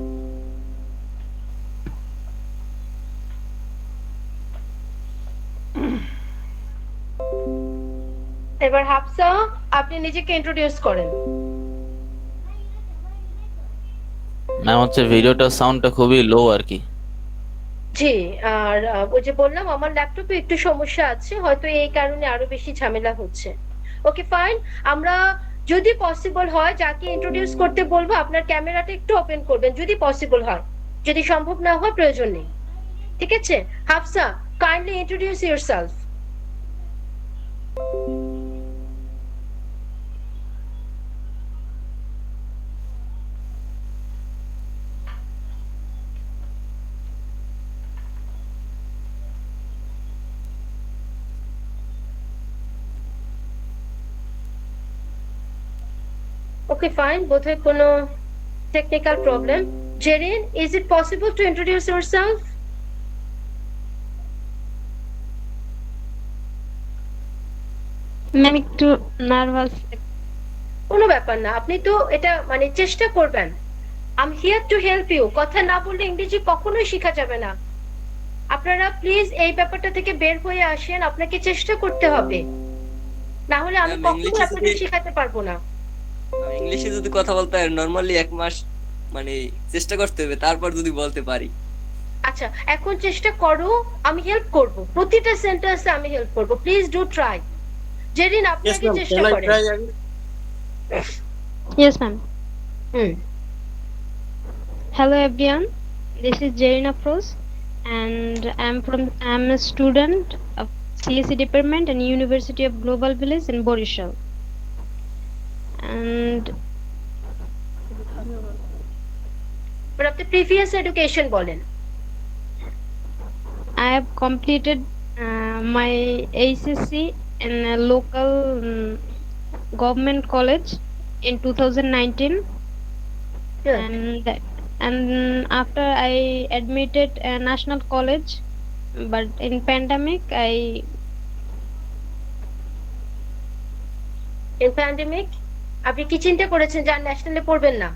এবার হাফসা, আপনি নিজেকে ইন্ট্রোডিউস করেন। ম্যাম হচ্ছে ভিডিওটার সাউন্ডটা খুবই লো আর কি। জি, আর ওই যে বললাম আমার ল্যাপটপে একটু সমস্যা আছে, হয়তো এই কারণে আরো বেশি ঝামেলা হচ্ছে। ওকে ফাইন, আমরা যদি পসিবল হয় যাকে ইন্ট্রোডিউস করতে বলবো আপনার ক্যামেরাটা একটু ওপেন করবেন যদি পসিবল হয়, যদি সম্ভব না হয় প্রয়োজন নেই। ঠিক আছে? Hafsa, kindly introduce yourself. Okay, fine. বোধহয় কোনো technical problem. Jerin, is it possible to introduce yourself? Ma'am একটু নার্ভাস। কোনো ব্যাপার না, আপনি তো এটা মানে চেষ্টা করবেন। I'm here to help you. কথা না বললে ইংরেজি কখনোই শেখা যাবে না। আপনারা প্লিজ এই ব্যাপারটা থেকে বের হয়ে আসেন, আপনাকে চেষ্টা করতে হবে, না হলে আমি কখনোই আপনাকে শেখাতে পারবো না। ইংলিশে যদি কথা বলতে হয় নরমালি 1 মাস মানে চেষ্টা করতে হবে, তারপর যদি বলতে পারি। আচ্ছা, এখন চেষ্টা করো, আমি হেল্প করব, প্রতিটা সেন্টেন্সে আমি হেল্প করব। Please do try. জেরিন, আপনি Yes, কি ma'am. চেষ্টা Can I করেন? try again? Yes ma'am. Hmm, Hello everyone. This is Jerina Afroz and I'm a student of CSE department and University of Global Village in Borishal. And but আপনি previous education বলেন। I have completed my HSC in a local government college in 2019. Good. And after I admitted a national college, but in pandemic In pandemic আপনি কি চিন্তা করেছেন যে ন্যাশনালে পড়বেন না?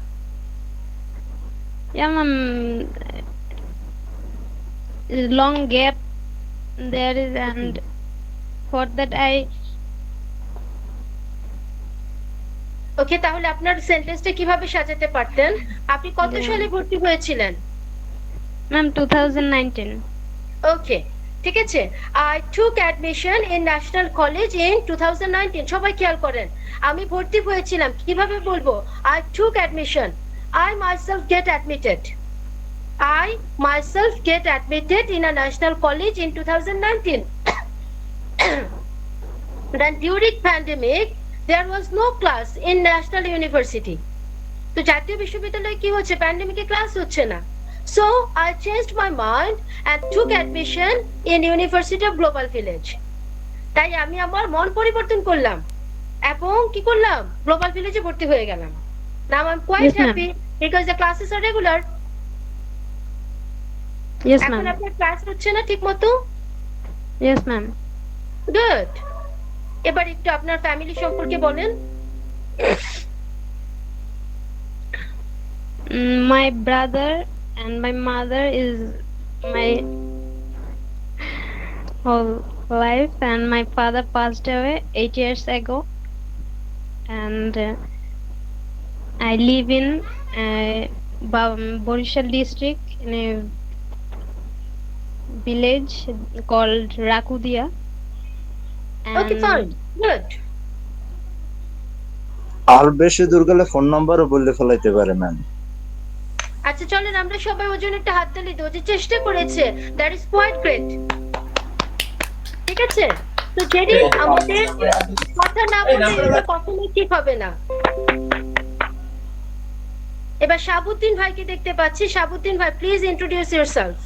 yeah ma'am, long gap there is, and for that I ওকে, তাহলে আপনার সেন্টেন্সটা কিভাবে সাজাতে পারতেন? আপনি কত সালে ভর্তি হয়েছিলেন? ma'am 2019. ওকে, ঠিক আছে। I took admission in National College in 2019. সবাই খেয়াল করেন, আমি ভর্তি হয়েছিলাম, কিভাবে বলবো? I took admission. I myself get admitted. I myself get admitted in a national college in 2019. Then during pandemic, there was no class in national university. তো জাতীয় বিশ্ববিদ্যালয়ে কি হচ্ছে, প্যান্ডেমিকে ক্লাস হচ্ছে না। So I changed my mind and took admission in University of Global Village. তাই আমি আমার মন পরিবর্তন করলাম এবং কি করলাম, গ্লোবাল ভিলেজে ভর্তি হয়ে গেলাম। Now I'm quite Yes, ma'am. happy because the classes are regular. Yes, এখন ma'am. আপনার ক্লাস হচ্ছে না ঠিক মতো? Yes, ma'am. গুড। এবার একটু আপনার ফ্যামিলি সম্পর্কে বলেন। My brother and my mother is my whole life, and my father passed away 8 years ago, and I live in Borishal district in a village called Rakudia. Okay fine, good. আর বেশি দূর গেলে phone নাম্বারও বললে ফেলাইতে পারে ma'am. আচ্ছা চলেন আমরা সবাই ওর জন্য একটা হাততালি দেব, যে চেষ্টা করেছে, দ্যাট ইজ কোয়াইট গ্রেট। ঠিক আছে, তো জেরি আমাদের কথা না বললে এটা কখনোই ঠিক হবে না। এবার শাহাবুদ্দিন ভাইকে দেখতে পাচ্ছি। শাহাবুদ্দিন ভাই, প্লিজ ইন্ট্রোডিউস ইয়োরসেলফ।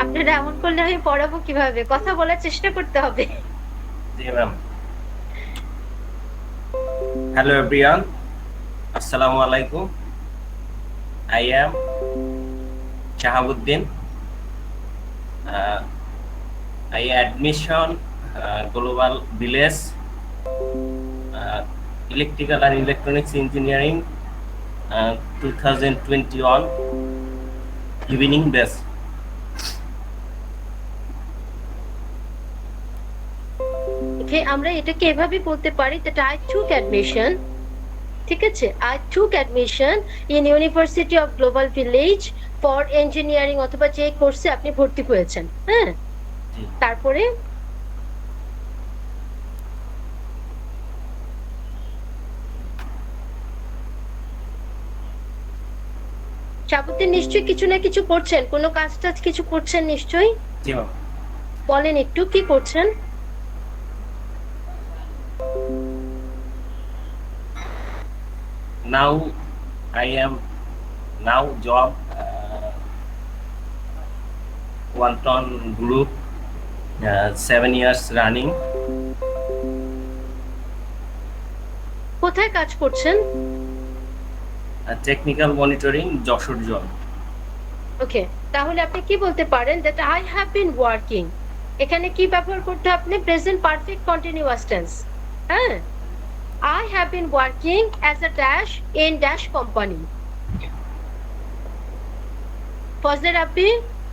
আপনারা এমন করলে আমি পড়াবো কিভাবে? কথা বলার চেষ্টা করতে হবে। জি ম্যাম। হ্যালো এভরিওয়ান, আসসালামু আলাইকুম। I am Shahabuddin. I admission Global Village, Electrical and Electronics Engineering, 2021 evening batch. ওকে, আমরা এটাকে এভাবে বলতে পারি that I took admission, ঠিক আছে, I took admission in University of Global Village for engineering অথবা যে কোর্সে আপনি ভর্তি হয়েছেন। হ্যাঁ, তারপরে শাহাবুদ্দিন নিশ্চয়ই কিছু না কিছু করছেন, কোনো কাজ টাজ কিছু করছেন নিশ্চয়ই। জি ম্যাম। বলেন একটু কি করছেন। Now I am now job Quantum Group, 7 years running. কোথায় কাজ করছেন? Technical monitoring, Jashore zone. Okay, তাহলে আপনি কি বলতে পারেন that I have been working, এখানে কি ব্যবহার করতে আপনি, প্রেজেন্ট পারফেক্ট কন্টিনিউয়াস টেন্স। হ্যাঁ, I have been working as a dash in dash company. Fazle Rabbi,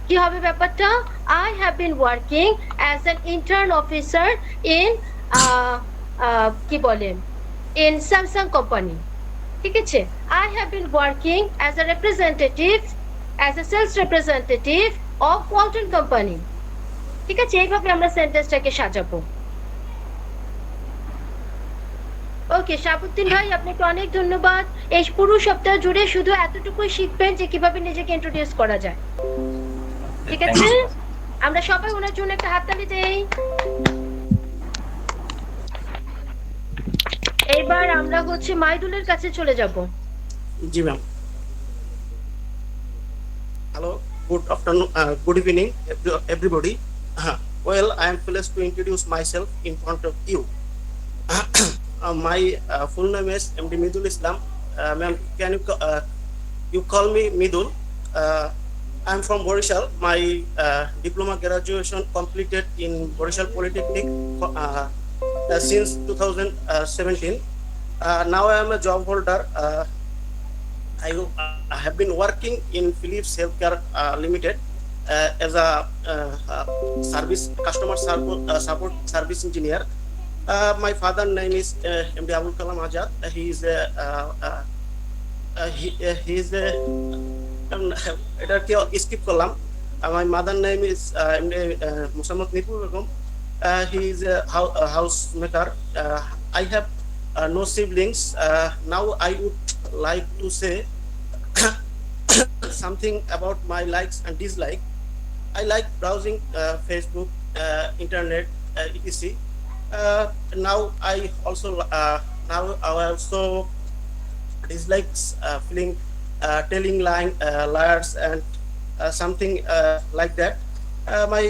কি হবে ব্যাপারটা? I have been working as an intern officer in কি বলেন, in Samsung company. ঠিক আছে, I have been working as a representative, as a sales representative of Walton company. ঠিক আছে, এইভাবে আমরা সেন্টেন্সটাকে সাজাবো। ওকে শাহাবুদ্দিন ভাই, আপনাকে অনেক ধন্যবাদ। এই পুরো সপ্তাহ জুড়ে শুধু এতটুকুই শিখবেন যে কিভাবে নিজেকে ইন্ট্রোডিউস করা যায়। ঠিক আছে, আমরা সবাই ওনার জন্য একটা হাততালি দেই। এবার আমরা হচ্ছে মাইদুলের কাছে চলে যাব। জি ma'am. Hello, good afternoon, good evening everybody. Well, I am pleased to introduce myself in front of you. My full name is MD Midul Islam. Ma'am, can you call me Midul? I'm from Borishal. My diploma graduation completed in Borishal Polytechnic since 2017. Now I am a job holder. I have been working in Philips Healthcare Limited as a customer support service engineer. My father name is MD Abul Kalam Azad. He is a এটা কি skip করলাম। my mother name is Musammat Nipur Begum. He is a housemaker. I have no siblings. Now I would like to say something about my likes and dislikes. I like browsing Facebook, internet, etc. Now I also dislikes feeling telling liars and something like that. My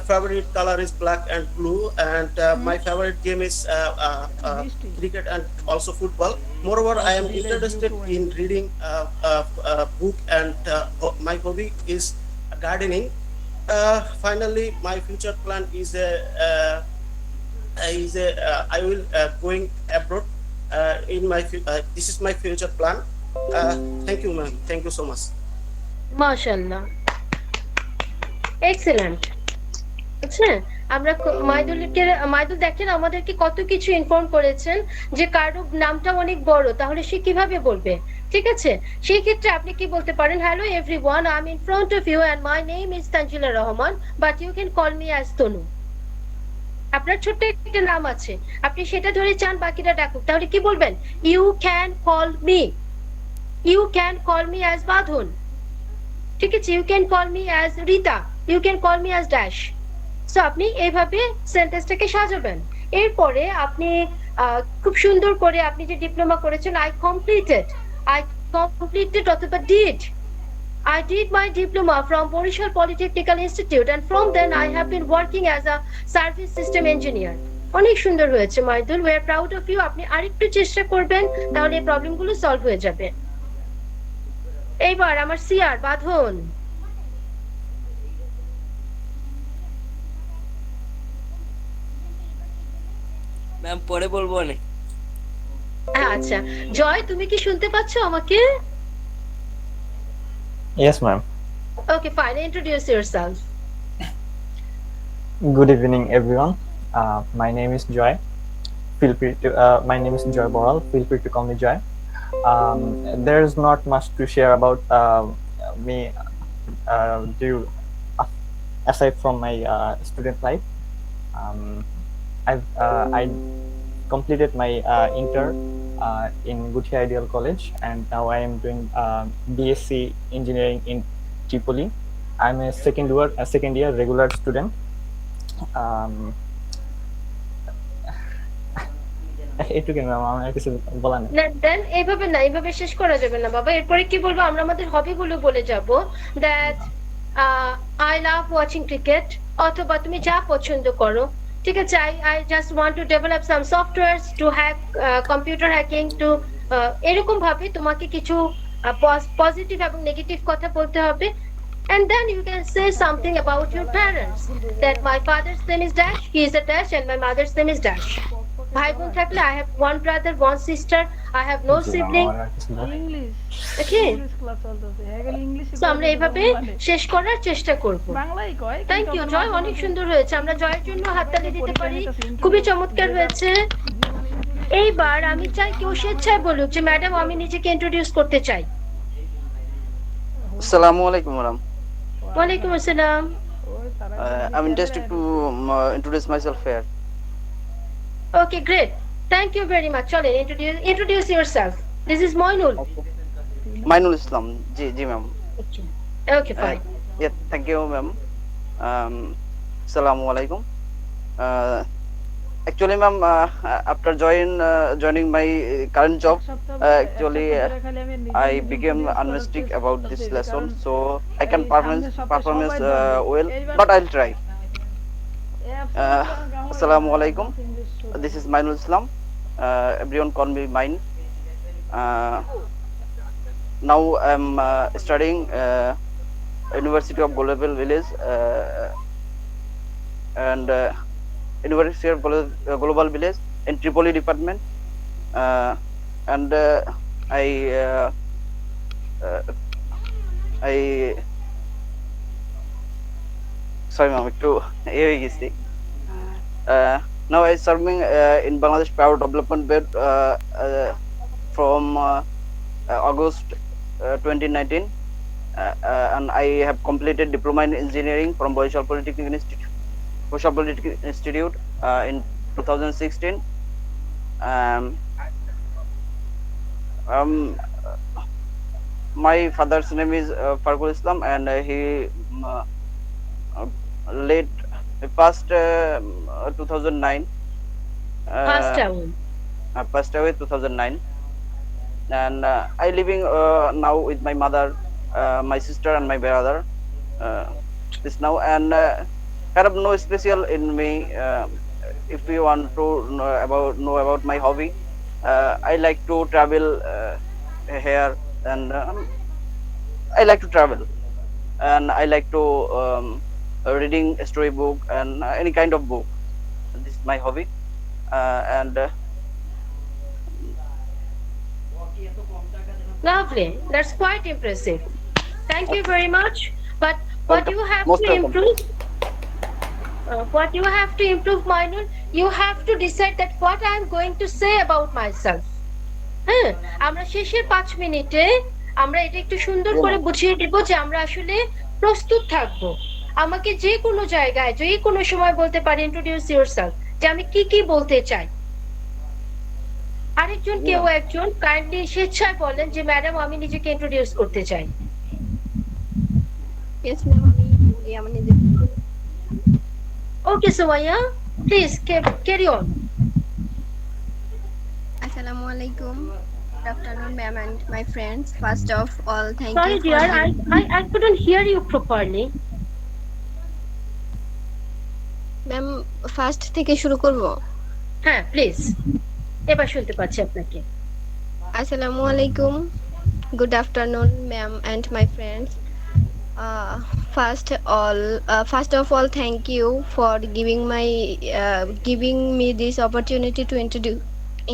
favorite color is black and blue, and my favorite game is cricket and also football. Moreover, I am interested in reading book, and my hobby is gardening. Finally, my future plan is I will going abroad. This is my future plan. Thank you, ma'am. Thank you so much. মাশাআল্লাহ, excellent. আচ্ছা, আমরা মাইদুল দেখেন আমাদেরকে কত কিছু inform করেছেন যে কারো নামটা অনেক বড়, তাহলে সে কিভাবে বলবে? ঠিক আছে, সেই ক্ষেত্রে আপনি কি বলতে পারেন, hello everyone, I am in front of you and my name is Tanjila Rahman, but you can call me as Tanu. আপনার ছোট্ট একটা নাম আছে, আপনি সেটা ধরে চান বাকিটা ডাকুক, তাহলে কি বলবেন? You can call me, you can call me as Badhon, ঠিক আছে, you can call me as Rita, you can call me as dash. So আপনি এইভাবে সেন্টেন্সটাকে সাজাবেন। এরপরে আপনি খুব সুন্দর করে আপনি যে ডিপ্লোমা করেছেন, আই কমপ্লিটেড অথবা did, I did my diploma from Borishal Polytechnical Institute, and from then I have been working as a service system engineer. অনেক সুন্দর হয়েছে Maidul, we are proud of you। আপনি আরেকটু চেষ্টা করবেন, তাহলে এই প্রবলেমগুলো সলভ হয়ে যাবে। এইবার আমার সিআর বাঁধন। ম্যাম পরে বলবো না। আচ্ছা, জয় তুমি কি শুনতে পাচ্ছ আমাকে? Yes, ma'am. Okay, fine. Introduce yourself. Good evening, everyone. My name is Joy. Feel free to. My name is Joy Boral. Feel free to call me Joy. There is not much to share about me, aside from my student life. I completed my inter in Guthia Ideal College, and now I am doing BSc Engineering in Tripoli. I'm a second year regular student. এইটুকু ma'am, আমার কিছু বলা নেই। দেন এইভাবে শেষ করা যাবে না বাবা। এরপরে কি বলবো, আমরা আমাদের হবিগুলো বলে যাব। That I love watching cricket, অথবা তুমি যা পছন্দ করো, ঠিক আছে। I just want to develop some softwares to hack computer hacking to এরকম ভাবে তোমাকে কিছু পজিটিভ এবং নেগেটিভ কথা বলতে হবে। And then you can say something about your parents, that my father's name is dash, he is a dash, and my mother's name is dash. ভাই বোন থাকলে I have one brother, one sister, I have no sibling. Okay, so আমরা এইভাবে শেষ করার চেষ্টা করব। Thank you জয়, অনেক সুন্দর হয়েছে। আমরা জয়ের জন্য হাততালি দিতে পারি, খুবই চমৎকার হয়েছে। এইবার আমি চাই কেউ স্বেচ্ছায় বলুক যে ম্যাডাম আমি নিজেকে ইন্ট্রোডিউস করতে চাই। আসসালামু আলাইকুম ম্যাডাম। ওয়ালাইকুম আসসালাম। I'm interested to introduce myself here. Okay, great. Thank you very much. চলেন introduce yourself. This is Moinul. Mainul Islam. Ji ma'am. Okay, fine. Yeah, thank you ma'am. Assalamu alaikum. Actually ma'am, after joining my current job, actually I became unmistic about this lesson, so I can perform well, but I'll try. Assalamu alaikum. This is Mainul Islam. Everyone call me Main. Now I'm studying University of Global Village and University of Global Village in Tripoli department, and I sorry ma'am, একটু হয়ে গেছি। Now I serving in Bangladesh Power Development Board from August 2019, and I have completed diploma in engineering from Borishal Polytechnic Institute in 2016. My father's name is Farkul Islam, and he passed 2009. Passed away 2009. And I living now with my mother, my sister, and my brother. This now, and kind of no special in me. If you want to know about my hobby, I like to travel here, and I like to travel, and I like to reading a storybook and any kind of book. This is my hobby, and Lovely. That's quite impressive. Thank you very much. But what you have Most to welcome. improve, Mainul, you have to decide that what I am going to say about myself. হ্যাঁ, আমরা শেষের 5 মিনিটে আমরা এটা একটু সুন্দর করে বুঝিয়ে দেব যে আমরা আসলে প্রস্তুত থাকব। আমাকে যে কোনো জায়গায় যে কোনো সময় বলতে পারি ইন্ট্রোডিউস ইয়োরসেলফ, যে আমি কি কি বলতে চাই। আরেকজন কেউ একজন কাইন্ডলি স্বেচ্ছায় বলেন যে ম্যাডাম আমি নিজেকে ইন্ট্রোডিউস করতে চাই। ইয়েস ম্যাম, আমি বলি আমার নিজে। Okay Sumaiya, please carry on. আসসালামু আলাইকুম, good afternoon ma'am and my friends. First of all thank you. Sorry dear, I couldn't hear you properly. Ma'am first থেকে শুরু করব? হ্যাঁ প্লিজ, এবার শুনতে পাচ্ছি আপনাকে। আসসালামু আলাইকুম, good afternoon ma'am and my friends. First of all thank you for giving me this opportunity to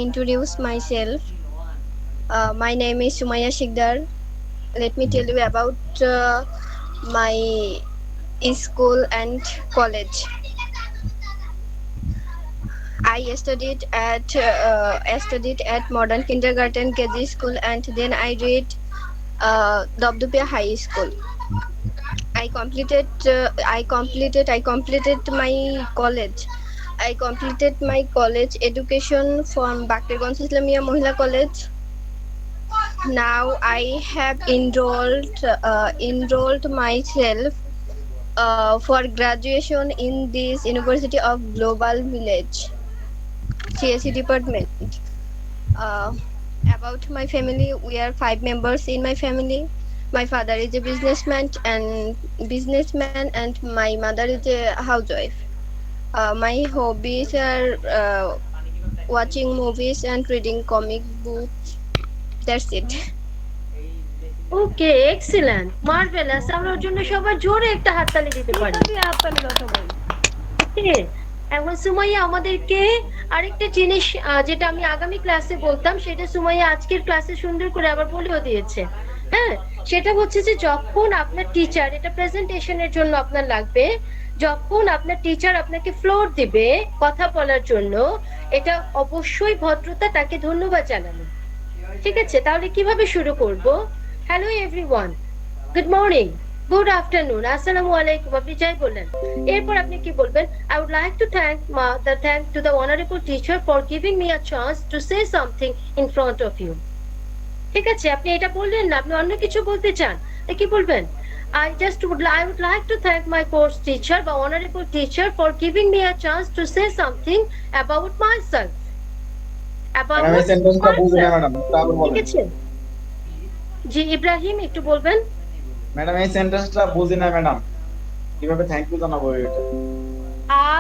introduce myself. My name is Sumaya Shikdar. Let me tell you about my school and college. I studied at Modern Kindergarten KG School, and then I read Dobdupia High School. I completed my college. I completed my college education from Bakirganj Islamia Mohila College. Now I have enrolled myself for graduation in this University of Global Village, CSE department. About my family, we are 5 members in my family. My father is a businessman, and my mother is a housewife. My hobbies are watching movies and reading comic books. That's it. Okay, excellent, marvellous. আমরা ওর জন্য সবাই জোরে একটা হাততালি দিতে পারি। হাততালি দাও সবাই। ওকে, এখন সুমাইয়া আমাদেরকে আরেকটা জিনিস যেটা আমি আগামী ক্লাসে বলতাম, সেটা সুমাইয়া আজকের ক্লাসে সুন্দর করে আবার বলেও দিয়েছে। হ্যাঁ, সেটা হচ্ছে যে যখন আপনার টিচার, এটা প্রেজেন্টেশনের জন্য আপনার লাগবে, যখন আপনার টিচার আপনাকে ফ্লোর দিবে কথা বলার জন্য, এটা অবশ্যই ভদ্রতা, তাকে ধন্যবাদ জানানো। ঠিক আছে, তাহলে কিভাবে শুরু করব? Hello everyone, good morning, good afternoon, আসসালামু আলাইকুম, আপনি যাই বললেন। এরপর আপনি কি বলবেন? I would like to thank to the honourable teacher for giving me a chance to say something in front of you. ঠিক আছে, আপনি এটা বললেন না, আপনি অন্য কিছু বলতে চান, কি বলবেন? I would like to thank my course teacher, the honorable teacher, for giving me a chance to say something about myself. ঠিক আছে জি, ইব্রাহিম একটু বলবেন। ম্যাডাম এই সেন্টেন্সটা বুঝি না ম্যাডাম, কিভাবে থ্যাংক ইউ জানাবো এটা?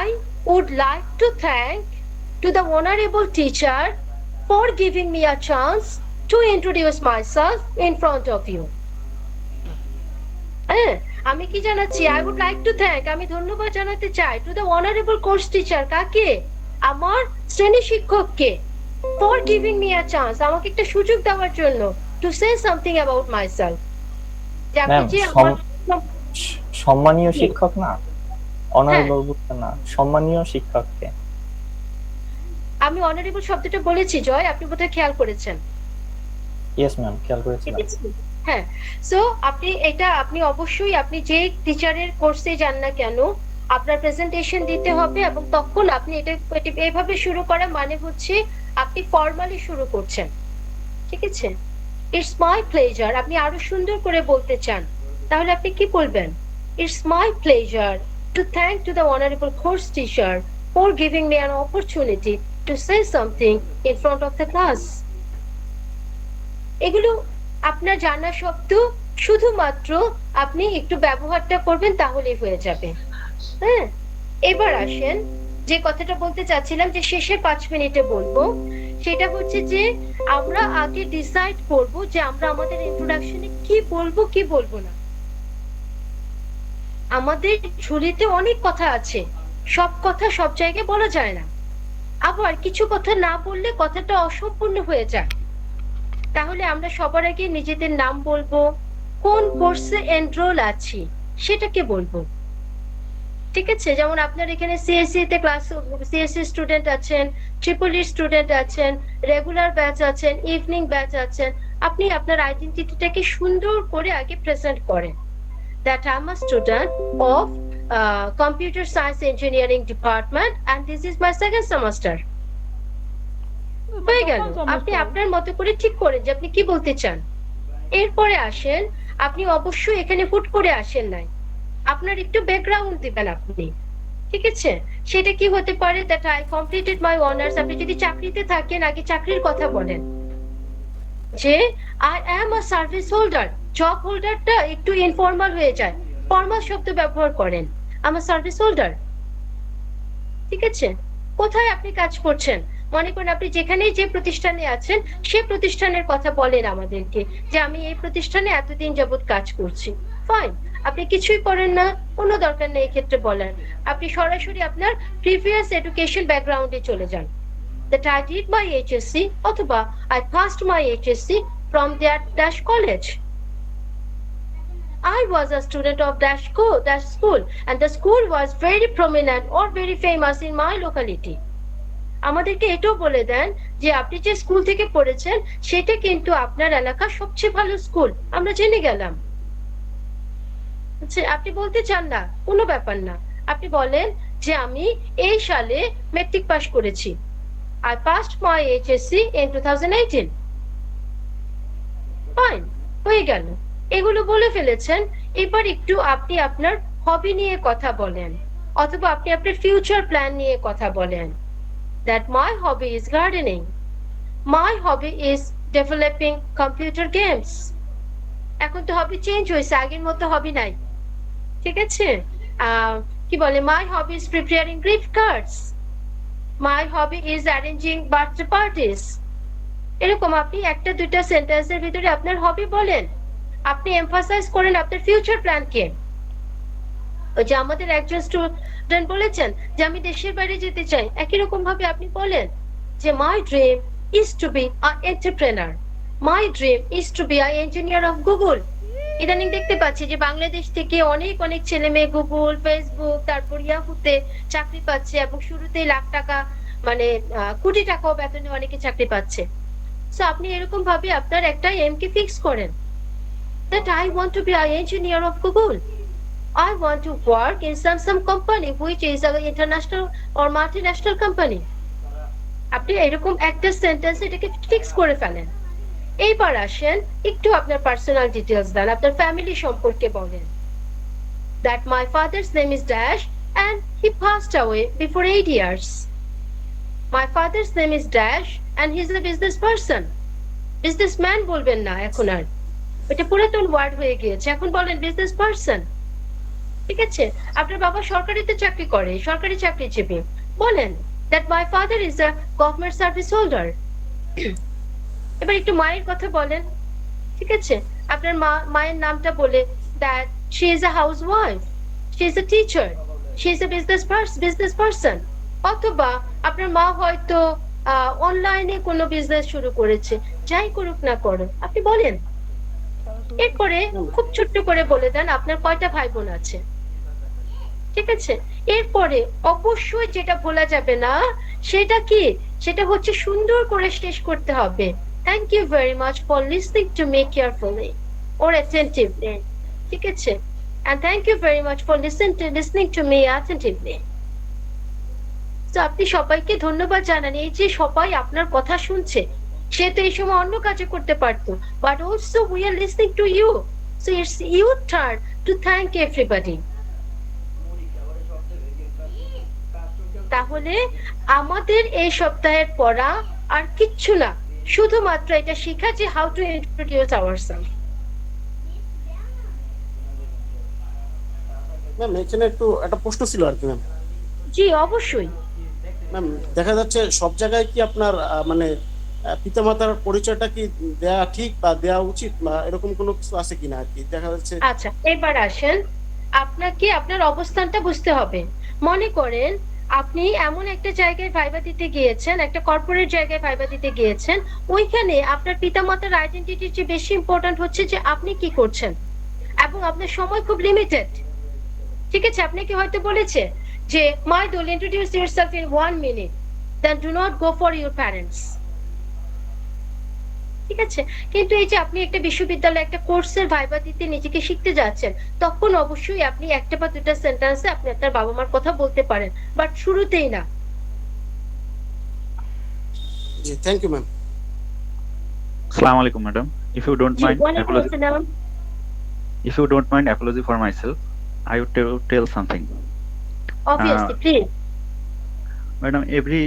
I would like to thank to the honorable teacher for giving me a chance to introduce myself in front of you. আমি কি জানাচ্ছি? I would like to thank, আমি ধন্যবাদ জানাতে চাই to the honorable course teacher, কাকে? আমার শ্রেণী শিক্ষককে, for giving me a chance, আমাকে একটা সুযোগ দেওয়ার জন্য to say something about myself. সম্মানীয় শিক্ষক না, অনারেবল না, সম্মানীয় শিক্ষককে। আমি অনারেবল শব্দটা বলেছি জয়, আপনি বোধহয় খেয়াল করেছেন। ইয়েস ম্যাম, খেয়াল করেছিলাম। হ্যাঁ, সো আপনি অবশ্যই আপনি যে টিচারের কোর্সে যান না কেন আপনার প্রেজেন্টেশন দিতে হবে, এবং তখন আপনি এটা এইভাবে শুরু করা মানে হচ্ছে আপনি ফর্মালি শুরু করছেন, ঠিক আছে? ইটস মাই প্লেজার, আপনি আরো সুন্দর করে বলতে চান, তাহলে আপনি কি বলবেন? It's my pleasure to thank two the honourable course teacher for giving me an opportunity to say something in front of the class. এগুলো আপনার জানা শব্দ, শুধুমাত্র আপনি একটু ব্যবহারটা করবেন তাহলেই হয়ে যাবে। হ্যাঁ, এবার আসেন যে কথাটা বলতে চাচ্ছিলাম যে শেষে 5 মিনিটে বলবো, সেটা হচ্ছে যে আমরা আগে ডিসাইড করব যে আমরা আমাদের ইন্ট্রোডাকশনে কি বলবো কি বলবো না। আমাদের ঝুলিতে অনেক কথা আছে, সব কথা সব জায়গায় বলা যায় না, আবার কিছু কথা না বললে কথাটা অসম্পূর্ণ হয়ে যায়। তাহলে আমরা সবার আগে নিজেদের নাম বলবো, কোন কোর্সে এনরোল আছি সেটাকে বলবো, ঠিক আছে? যেমন আপনার এখানে সিএসসি তে সিএসসি স্টুডেন্ট আছেন, ট্রিপল ই স্টুডেন্ট আছেন, রেগুলার ব্যাচ আছেন, ইভিনিং ব্যাচ আছেন। আপনি আপনার আইডেন্টিটিটাকে সুন্দর করে আগে প্রেজেন্ট করেন, that I am a student of computer science engineering department and this is my second semester. হয়ে গেল। আপনি আপনার মতো করে ঠিক করেন যে আপনি কি বলতে চান। এরপরে আসেন, আপনি অবশ্যই এখানে হুট করে আসেন নাই, আপনার একটু ব্যাকগ্রাউন্ড দিবেন আপনি, ঠিক আছে? সেটা কি হতে পারে? That I completed my honours. আপনি যদি চাকরিতে থাকেন আগে চাকরির কথা বলেন, যে I am a service holder. Job হোল্ডারটা একটু ইনফর্মাল হয়ে যায়, ফর্মাল শব্দ ব্যবহার করেন, I am a service holder, ঠিক আছে? কোথায় আপনি কাজ করছেন? মনে করেন আপনি যেখানেই যে প্রতিষ্ঠানে আছেন সে প্রতিষ্ঠানের কথা বলেন আমাদেরকে, যে আমি এই প্রতিষ্ঠানে এতদিন যাবত কাজ করছি। ফাইন, আপনি কিছুই করেন না, কোনো দরকার নেই ক্ষেত্রে বলেন। আপনি সরাসরি আপনার প্রিভিয়াস এডুকেশন ব্যাকগ্রাউন্ডে চলে যান, that I did my HSC অথবা I passed my HSC from that dash college. I was a student of dash school and the school was very prominent or very famous in my locality. আমাদেরকে এটাও বলে দেন যে আপনি যে school থেকে পড়েছেন সেটা কিন্তু আপনার এলাকার সবচেয়ে ভালো স্কুল, আমরা জেনে গেলাম। আচ্ছা, আপনি বলতে চান না, কোনো ব্যাপার না, আপনি বলেন যে আমি এই সালে মেট্রিক পাস করেছি, I passed my HSC in 2018. Fine, হয়ে গেল। এগুলো বলে ফেলেছেন, এবার একটু আপনি আপনার হবি নিয়ে কথা বলেন, অথবা আপনি আপনার ফিউচার প্ল্যান নিয়ে কথা বলেন। That my hobby is gardening. My hobby is developing computer games. এখন তো হবি চেঞ্জ হয়েছে, আগের মতো হবি নাই, ঠিক আছে? কি বলে, my hobby is preparing gift cards. My hobby is arranging birthday parties. এরকম আপনি একটা দুইটা সেন্টেন্সের ভিতরে আপনার হবি বলেন, আপনি এমফাসাইজ করেন আপনার ফিউচার প্ল্যানকে। ওই যে আমাদের একজন স্টুডেন্ট বলেছেন যে আমি দেশের বাইরে যেতে চাই, একই রকম ভাবে আপনি বলেন যে my dream is to be an entrepreneur. My dream is to be an engineer of Google. ইদানিং দেখতে পাচ্ছি যে বাংলাদেশ থেকে অনেক অনেক ছেলে মেয়ে গুগল, ফেসবুক, তারপর ইয়াহুতে চাকরি পাচ্ছে, এবং শুরুতেই লাখ টাকা মানে কোটি টাকাও বেতনে অনেকে চাকরি পাচ্ছে। সো আপনি এরকম ভাবে আপনার একটা এম কে ফিক্স করেন, that I want to be an engineer of Google. I want to work in some company which is an international or multinational company. আপনি এরকম একটা সেন্টেন্স এটাকে ফিক্স করে ফেলেন। এইবার আসেন একটু আপনার পার্সোনাল ডিটেইলস দেন, আপনার ফ্যামিলি সম্পর্কে বলেন। That my father's name is Dash and he passed away before 8 years. My father's name is Dash and he's a business person. Businessman বলবেন না এখন আর, এটা পুরাতন ওয়ার্ড হয়ে গিয়েছে, এখন বলেন বিজনেস পারসন, ঠিক আছে? আপনার বাবা সরকারিতে চাকরি করে, সরকারি চাকরিজীবী, বলেন that my father is a government service holder. এবার একটু মায়ের কথা বলেন, ঠিক আছে? আপনার মায়ের নামটা বলে that she is a housewife, she is a teacher, she is a business person. অথবা আপনার মা হয়তো অনলাইনে কোনো বিজনেস শুরু করেছে, যাই করুক না করো আপনি বলেন। এরপরে খুব ছোট্ট করে বলে দেন আপনার কয়টা ভাই বোন আছে, ঠিক আছে? এরপরে অবশ্যই যেটা বলা যাবে না সেটা কি, সেটা হচ্ছে সুন্দর করে শেষ করতে হবে। Thank you very much for listening to me carefully. or attentively. ঠিক আছে? And thank you very much for listening to me attentively. তো আপনি সবাইকে ধন্যবাদ জানান, এই যে সবাই আপনার কথা শুনছে, সে তো এই সময় অন্য কাজে করতে পারতো, but also we are listening to you, so it's your turn to thank everybody. তাহলে আমাদের এই সপ্তাহের পড়া আর কিচ্ছু না, শুধুমাত্র এটা শেখা যে how to introduce ourselves. Ma'am এখানে একটা প্রশ্ন ছিল আর কি ম্যাম। জি অবশ্যই ম্যাম, দেখা যাচ্ছে সব জায়গায় কি আপনার মানে পিতামাতার পরিচয়টা কি দেয়া ঠিক বা দেয়া উচিত বা এরকম কোনো কিছু আছে কিনা আর কি দেখা যাচ্ছে। আচ্ছা এবার আসেন, আপনাকে আপনার অবস্থানটা বুঝতে হবে। মনে করেন আপনি এমন একটা জায়গায় ভাইবা দিতে গিয়েছেন, একটা কর্পোরেট জায়গায় ভাইবা দিতে গিয়েছেন, ওইখানে আপনার পিতামাতার আইডেন্টিটির চেয়ে বেশি ইম্পর্টেন্ট হচ্ছে যে আপনি কি করছেন, এবং আপনার সময় খুব লিমিটেড। ঠিক আছে? আপনাকে হয়তো বলেছে যে Maidul, introduce yourself in 1 minute, then do not go for your parents. ঠিক আছে? কিন্তু এই যে আপনি একটা বিশ্ববিদ্যালয়ে একটা কোর্সের ভাইবা দিতে নিজেকে শিখতে যাচ্ছেন, তখন অবশ্যই আপনি একটা বা দুটা সেন্টেন্সে আপনি আপনার বাবা মার কথা বলতে পারেন, বাট শুরুতেই না। জি thank you ma'am. Assalamu alaikum, madam. If you don't mind, apology for myself, I would tell something. Obviously, please. Madam, every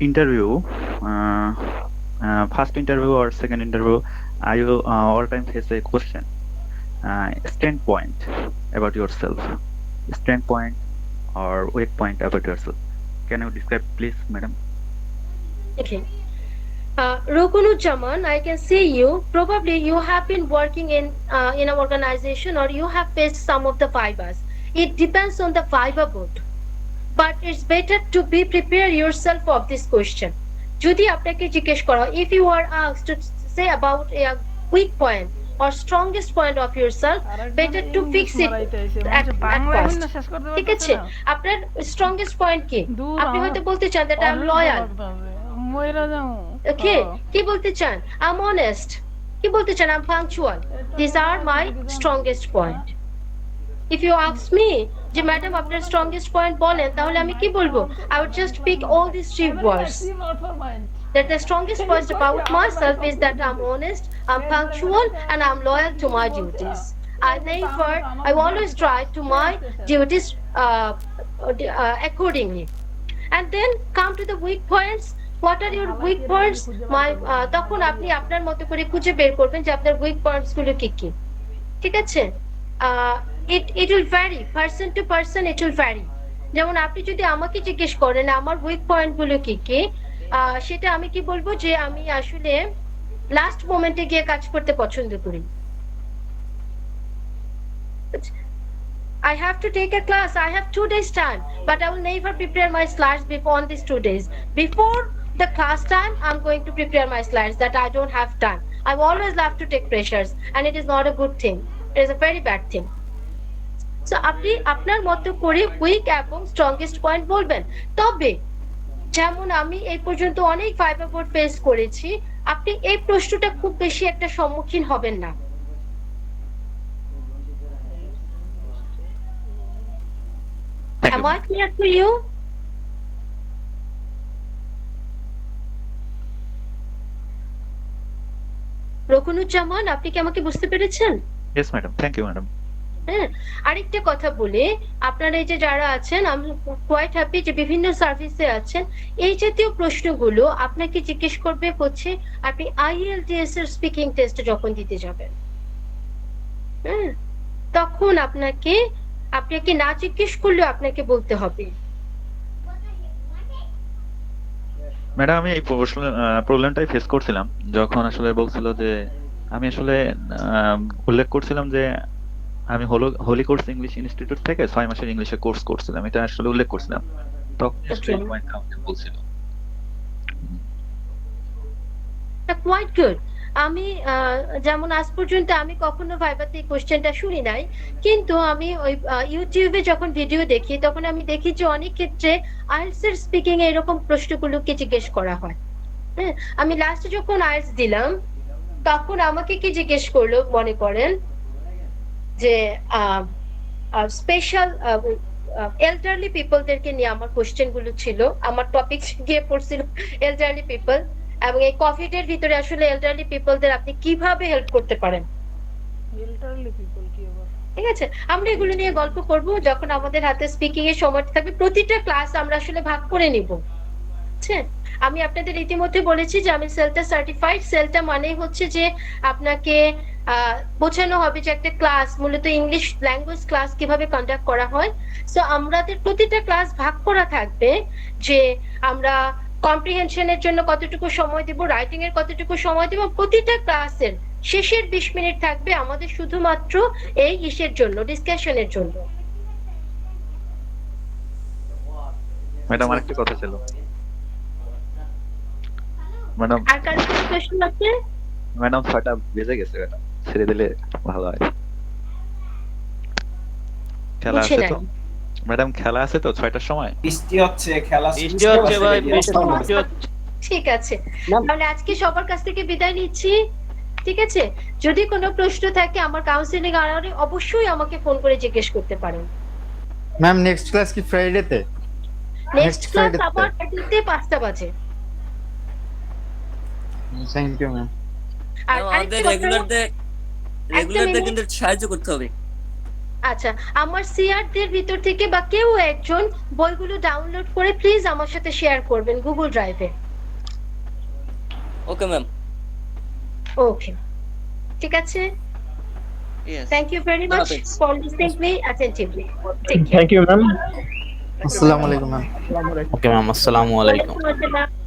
interview, first interview or second interview, I all time face a question, standpoint about yourself, standpoint or weak point about yourself. Can you describe, please, madam? Okay. Rukunujaman, I can see you. Probably you have been working in an organization, or you have faced some of the vibas. It depends on the viba board. But it's better to be prepare yourself of this question. Jodi apnake jiggesh kora, if you are asked to say about a weak point or strongest point of yourself, better to fix it at first. ঠিক আছে? আপনার strongest point কি? আপনি হয়তো বলতে চান that I am loyal. Okay, কি বলতে চান? I'm honest. কি বলতে চান? I'm punctual. These are my strongest point. If you ask me যে ম্যাডাম আপনার strongest point বলেন, তাহলে আমি কি বলবো? I would just pick all these 3 words. That the strongest point about myself is that I'm honest, I'm punctual, and I'm loyal to my duties. I always try to my duties accordingly. And then come to the weak points. What are your weak points? তখন আপনি আপনার মতো করে খুঁজে বের করবেন যে আপনার weak points গুলো কি কি। ঠিক আছে? It will vary person to person, it will vary. যেমন আপনি যদি আমাকে জিজ্ঞেস করেন আমার weak point গুলো কি কি, সেটা আমি কি বলবো যে আমি আসলে লাস্ট মোমেন্টে গিয়ে কাজ করতে পছন্দ করি। I have to take a class, I have 2 days time, but I will never prepare my slides before these 2 days. Before the class time, I'm going to prepare my slides that I don't have time. I always love to take pressures, and it is not a good thing. It is a very bad thing. So আপনি আপনার মতো করে week এবং strongest point বলবেন। তবে যেমন আমি এই পর্যন্ত অনেক ভাইবা বোর্ড ফেস করেছি, আপনি এই প্রশ্নটা খুব বেশি একটা সম্মুখীন হবেন না। Am I clear to you? Rokunuzzaman, আপনি কি আমাকে বুঝতে পেরেছেন? Yes, madam. Thank you, madam. হ্যাঁ, আরেকটা কথা বলে, আপনারা এই যে যারা আছেন, আমি কোয়াইট হ্যাপি যে বিভিন্ন সার্ভিসে আছেন, এই জাতীয় প্রশ্নগুলো আপনাকে জিজ্ঞেস করবে হচ্ছে আপনি IELTS এর স্পিকিং টেস্ট যখন দিতে যাবেন। হ্যাঁ, তখন আপনাকে না জিজ্ঞেস করলেও আপনাকে বলতে হবে। ম্যাডাম, আমি এই প্রবলেমটাই ফেস করছিলাম যখন আসলে বলছিল যে আমি আসলে উল্লেখ করছিলাম যে আমি হোলি কোর্স ইংলিশ ইনস্টিটিউট থেকে 6 মাসের ইংলিশে কোর্স করছিলাম, এটা আসলে উল্লেখ করছিলাম তখন বলছিল। Quite good. আমি যেমন আজ পর্যন্ত আমি কখনো ভাইবাতে এই কোশ্চেনটা শুনি নাই, কিন্তু আমি ওই ইউটিউবে যখন ভিডিও দেখি তখন আমি দেখি যে অনেক ক্ষেত্রে আইএলটিএস এর স্পিকিং এ এরকম প্রশ্নগুলোকে জিজ্ঞেস করা হয়। হ্যাঁ, আমি লাস্টে যখন আইএলটিএস দিলাম তখন আমাকে কি জিজ্ঞেস করলো মনে করেন যে স্পেশাল এল্ডারলি পিপলদেরকে নিয়ে আমার কোশ্চেন গুলো ছিল, আমার টপিক গিয়ে পড়ছিল এল্ডারলি পিপল, এবং এই কোভিড এর ভিতরে আসলে এল্ডারলি পিপলদের আপনি কিভাবে হেল্প করতে পারেন। এল্ডারলি পিপল কি আবার? ঠিক আছে, আমরা এগুলো নিয়ে গল্প করব যখন আমাদের হাতে স্পিকিং এর সময় থাকবে। প্রতিটা ক্লাস আমরা আসলে ভাগ করে নিব। ঠিক আছে, আমি আপনাদের ইতিমধ্যে বলেছি যে আমি সেলটা সার্টিফাইড। সেলটা মানে হচ্ছে যে আপনাকে বোঝানো হবে যে একটা ক্লাস মূলত ইংলিশ ল্যাঙ্গুয়েজ ক্লাস কিভাবে কন্ডাক্ট করা হয়। সো আমাদের প্রতিটা ক্লাস ভাগ করা থাকবে যে আমরা কম্প্রিহেনশনের জন্য কতটুকু সময় দেব, রাইটিং এর কতটুকু সময় দেব। প্রতিটা ক্লাসের শেষের 20 মিনিট থাকবে আমাদের শুধুমাত্র এই ইসের জন্য, ডিসকাশনের জন্য। ম্যাডাম আরেকটা কথা ছিল ম্যাডাম। আর কার কোনো প্রশ্ন আছে? ম্যাডাম 6টা বেজে গেছে, ম্যাডাম ছেড়ে দিলে ভালো হয়। খেলা আছে তো ম্যাডাম? খেলা আছে তো 6টার সময়? বৃষ্টি হচ্ছে, খেলা বৃষ্টি হচ্ছে ভাই, বৃষ্টি হচ্ছে। ঠিক আছে, তাহলে আজকে সবার কাছ থেকে বিদায় নিচ্ছি। ঠিক আছে, যদি কোনো প্রশ্ন থাকে আমার কাউন্সিলিং আওয়ারে অবশ্যই আমাকে ফোন করে জিজ্ঞেস করতে পারেন। ম্যাম নেক্সট ক্লাস কি ফ্রাইডেতে? নেক্সট ক্লাস আবার ফ্রাইডেতে 5টা বাজে। Thank you ma'am. আর আমাদের রেগুলারদের কিন্তু সাহায্য করতে হবে। আচ্ছা, আমার সিআরদের ভিতর থেকে বা কেউ একজন বইগুলো ডাউনলোড করে প্লিজ আমার সাথে শেয়ার করবেন গুগল ড্রাইভে। Okay ma'am. ওকে, ঠিক আছে। Thank you very much for listening me attentively. Thank you ma'am. আসসালামু আলাইকুম ম্যাম। ওকে ম্যাম, আসসালামু আলাইকুম। ওয়ালাইকুম আসসালাম।